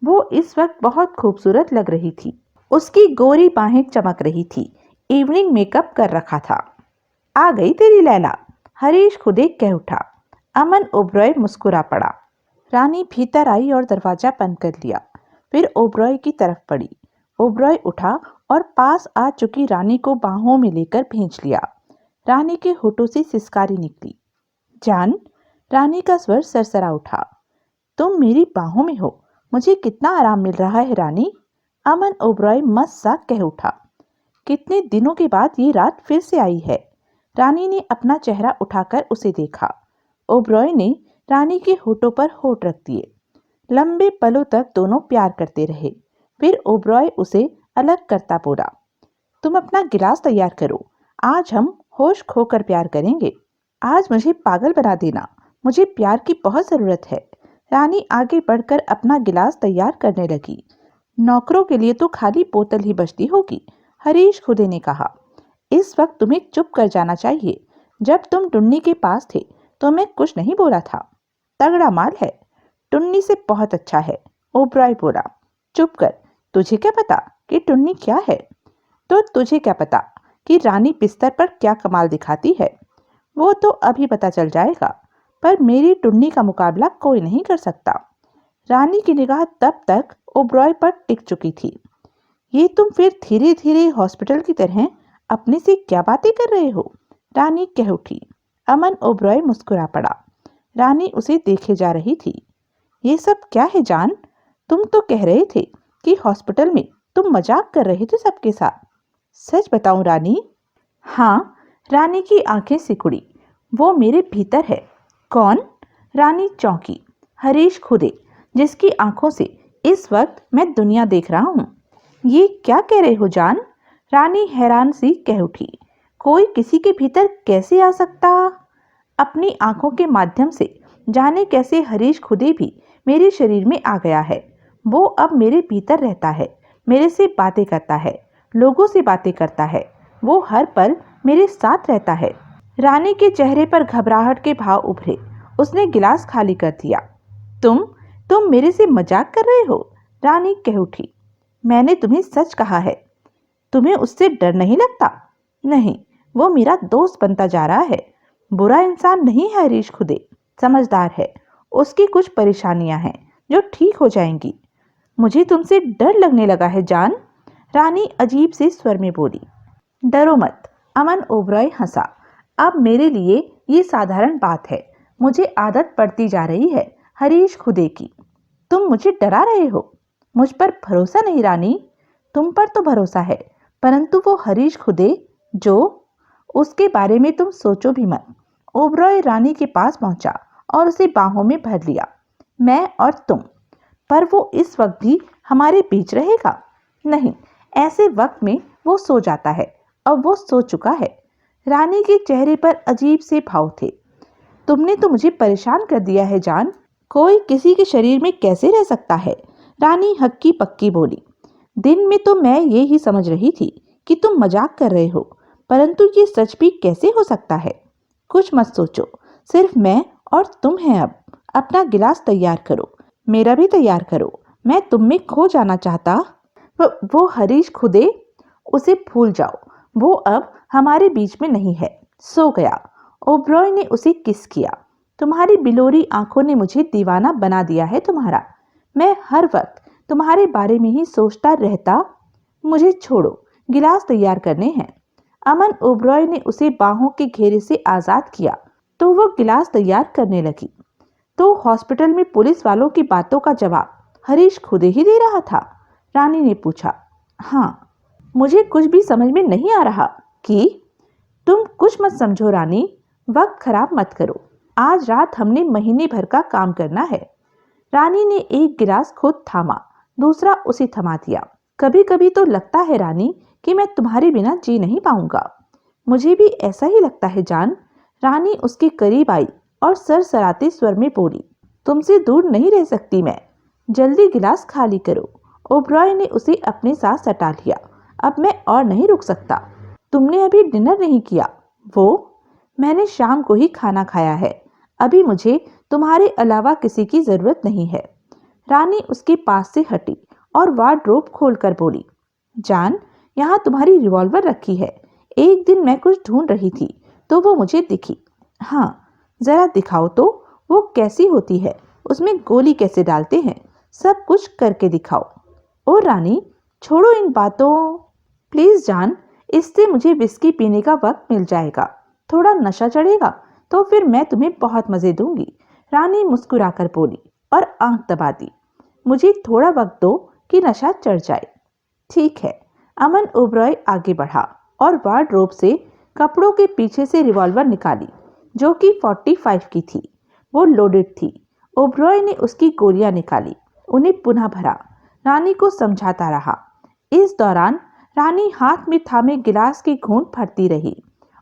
A: वो इस वक्त बहुत खूबसूरत लग रही थी। उसकी गोरी बाहें चमक रही थी। इवनिंग मेकअप कर रखा था। आ गई तेरी लैला, हरीश खुदे कह उठा। अमन ओबरॉय मुस्कुरा पड़ा। रानी भीतर आई और दरवाजा बंद कर लिया। फिर ओबरॉय की तरफ बढ़ी। ओबरॉय उठा और पास आ चुकी रानी को बाहों में लेकर भींच लिया। रानी के होठों से सिसकारी निकली। जान, रानी का स्वर सरसरा उठा। तुम मेरी बाहों में हो, मुझे कितना आराम मिल रहा है रानी। अमन ओबरॉय मस्त सा कह उठा। कितने दिनों के बाद ये रात फिर से आई है। रानी ने अपना चेहरा उठाकर उसे देखा। ओबरॉय ने रानी के होठों पर होठ रख दिए। लंबे पलों तक दोनों प्यार करते रहे। फिर ओबरॉय उसे अलग करता बोला। तुम अपना गिलास तैयार करो। आज हम होश खोकर प्यार करेंगे। आज मुझे पागल बना देना। मुझे प्यार की बहुत जरूरत है। रानी आगे बढ़कर अपना गिलास तैयार करने लगी। नौकरों के लिए तो खाली बोतल ही बचती होगी, हरीश खुदे ने कहा। इस वक्त तुम्हें चुप कर जाना चाहिए। जब तुम टुन्नी के पास थे तो मैं कुछ नहीं बोला था। तगड़ा माल है। टुन्नी से बहुत अच्छा है, ओबरॉय बोला। चुप कर, तुझे क्या पता कि टुन्नी क्या है, तो तुझे क्या पता कि रानी बिस्तर पर क्या कमाल दिखाती है। वो तो अभी पता चल जाएगा, पर मेरी टुन्नी का मुकाबला कोई नहीं कर सकता। रानी की निगाह तब तक ओबरॉय पर टिक चुकी थी। ये तुम फिर धीरे धीरे हॉस्पिटल की तरह अपने से क्या बातें कर रहे हो, रानी कह उठी। अमन ओबरॉय मुस्कुरा पड़ा। रानी उसे देखे जा रही थी। ये सब क्या है जान? तुम तो कह रहे थे कि हॉस्पिटल में तुम मजाक कर रहे थे सबके साथ। सच बताऊं रानी? हाँ, रानी की आंखें सिकुड़ी। वो मेरे भीतर है। कौन? रानी चौंकी। हरीश खुदे, जिसकी आंखों से इस वक्त मैं दुनिया देख रहा हूँ। ये क्या कह रहे हो जान? रानी हैरान सी कह उठी। कोई किसी के भीतर कैसे आ सकता? अपनी आंखों के माध्यम से जाने कैसे हरीश खुदे भी मेरे शरीर में आ गया है। वो अब मेरे भीतर रहता है, मेरे से बातें करता है, लोगों से बातें करता है। वो हर पल मेरे साथ रहता है। रानी के चेहरे पर घबराहट के भाव उभरे। उसने गिलास खाली कर दिया। तुम मेरे से मजाक कर रहे हो? रानी कह उठी। मैंने तुम्हें सच कहा है। तुम्हें उससे डर नहीं लगता? नहीं, वो मेरा दोस्त बनता जा रहा है। बुरा इंसान नहीं है हरीश खुदे, समझदार है। उसकी कुछ परेशानियां हैं जो ठीक हो जाएंगी। मुझे तुमसे डर लगने लगा है जान, रानी अजीब से स्वर में बोली। डरो मत, अमन ओबरॉय हंसा। अब मेरे लिए ये साधारण बात है। मुझे आदत पड़ती जा रही है हरीश खुदे की। तुम मुझे डरा रहे हो? मुझ पर भरोसा नहीं रानी? तुम पर तो भरोसा है, परंतु वो हरीश खुदे जो, उसके बारे में तुम सोचो भी मत। ओबरॉय रानी के पास पहुंचा और उसे बाहों में भर लिया। मैं और तुम, पर वो इस वक्त भी हमारे बीच रहेगा? नहीं, ऐसे वक्त में वो सो जाता है। अब वो सो चुका है। रानी के चेहरे पर अजीब से भाव थे। तुमने तो मुझे परेशान कर दिया है जान। कोई किसी के शरीर में कैसे रह सकता है? रानी हक्की पक्की बोली। दिन में तो मैं ये ही समझ रही थी कि तुम मजाक कर रहे हो, परंतु ये सच भी कैसे हो सकता है? कुछ मत सोचो, सिर्फ मैं और तुम हैं अब। अपना गिलास तैयार करो, मेरा भी तैयार करो। मैं तुम में खो जाना चाहता। वो हरीश खुदे, उसे भूल जाओ। वो अब हमारे बीच में नहीं है, सो गया। ओबरॉय ने उसे किस किया। तुम्हारी बिलोरी आंखों ने मुझे दीवाना बना दिया है तुम्हारा। मैं हर वक्त तुम्हारे बारे में ही सोचता रहता। मुझे छोड़ो, गिलास तैयार करने हैं। अमन ओबरॉय ने उसे बाहों के घेरे से आजाद किया तो वो गिलास तैयार करने लगी। तो हॉस्पिटल में पुलिस वालों की बातों का जवाब हरीश खुदे ही दे रहा था? रानी ने पूछा। हाँ, मुझे कुछ भी समझ में नहीं आ रहा कि। तुम कुछ मत समझो रानी, वक्त खराब मत करो। आज रात हमने महीने भर का काम करना है। रानी ने एक गिलास खुद थामा, दूसरा उसे थमा दिया। कभी कभी तो लगता है रानी कि मैं तुम्हारे बिना जी नहीं पाऊंगा। मुझे भी ऐसा ही लगता है जान। रानी उसके करीब आई और सरसराते स्वर में बोली। तुमसे दूर नहीं रह सकती मैं। जल्दी गिलास खाली करो। ओबरॉय ने उसे अपने साथ सटा लिया। अब मैं और नहीं रुक सकता। तुमने अभी डिनर नहीं किया? वो, मैंने शाम को ही खाना खाया है। अभी मुझे तुम्हारे अलावा किसी की जरूरत नहीं है। रानी उसके पास से हटी और वार्डरोब खोलकर बोली। जान, यहाँ तुम्हारी रिवॉल्वर रखी है। एक दिन मैं कुछ ढूंढ रही थी तो वो मुझे दिखी। हाँ, जरा दिखाओ तो, वो कैसी होती है, उसमें गोली कैसे डालते हैं, सब कुछ करके दिखाओ। ओ रानी, छोड़ो इन बातों। प्लीज जान, इससे मुझे विस्की पीने का वक्त मिल जाएगा। थोड़ा नशा चढ़ेगा तो फिर मैं तुम्हें बहुत मजे दूंगी। रानी मुस्कुराकर बोली और आंख दबा दी। मुझे थोड़ा वक्त दो कि नशा चढ़ जाए। ठीक है। अमन ओबरॉय आगे बढ़ा और वार्डरोब से कपड़ों के पीछे से रिवॉल्वर निकाली, जो कि 45 की थी। वो लोडेड थी। ओबरॉय ने उसकी गोलियां निकाली, उन्हें पुनः भरा। रानी को समझाता रहा। इस दौरान रानी हाथ में थामे गिलास की घूंट भरती रही।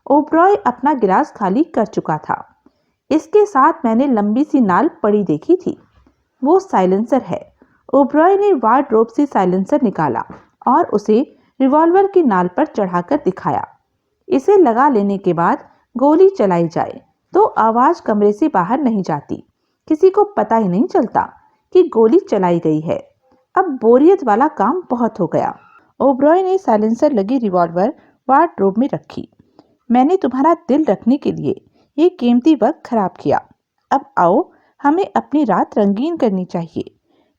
A: ओबरॉय अपना गिलास खाली कर चुका था। इसके साथ मैंने लंबी सी नाल पड़ी देखी थी। वो साइलेंसर है। ओबरॉय ने वार्डरोब से साइलेंसर निकाला और उसे रिवॉल्वर की नाल पर चढ़ाकर दिखाया। इसे लगा लेने के बाद गोली चलाई जाए तो आवाज कमरे से बाहर नहीं जाती। किसी को पता ही नहीं चलता कि गोली चलाई गई है। अब बोरियत वाला काम बहुत हो गया। ओबरॉय ने साइलेंसर लगी रिवॉल्वर वार्डरोब में रखी। मैंने तुम्हारा दिल रखने के लिए ये कीमती वक्त खराब किया। अब आओ, हमें अपनी रात रंगीन करनी चाहिए।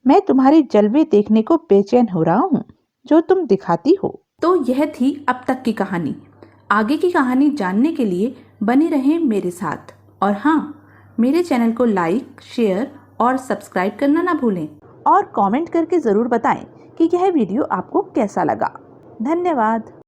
A: मैं तुम्हारे जलवे देखने को बेचैन हो रहा हूँ जो तुम दिखाती हो।
B: तो यह थी अब तक की कहानी। आगे की कहानी जानने के लिए बने रहें मेरे साथ। और हाँ, मेरे चैनल को लाइक, शेयर और सब्सक्राइब करना ना भूलें।
A: और कमेंट करके ज़रूर बताएं कि यह वीडियो आपको कैसा लगा। धन्यवाद।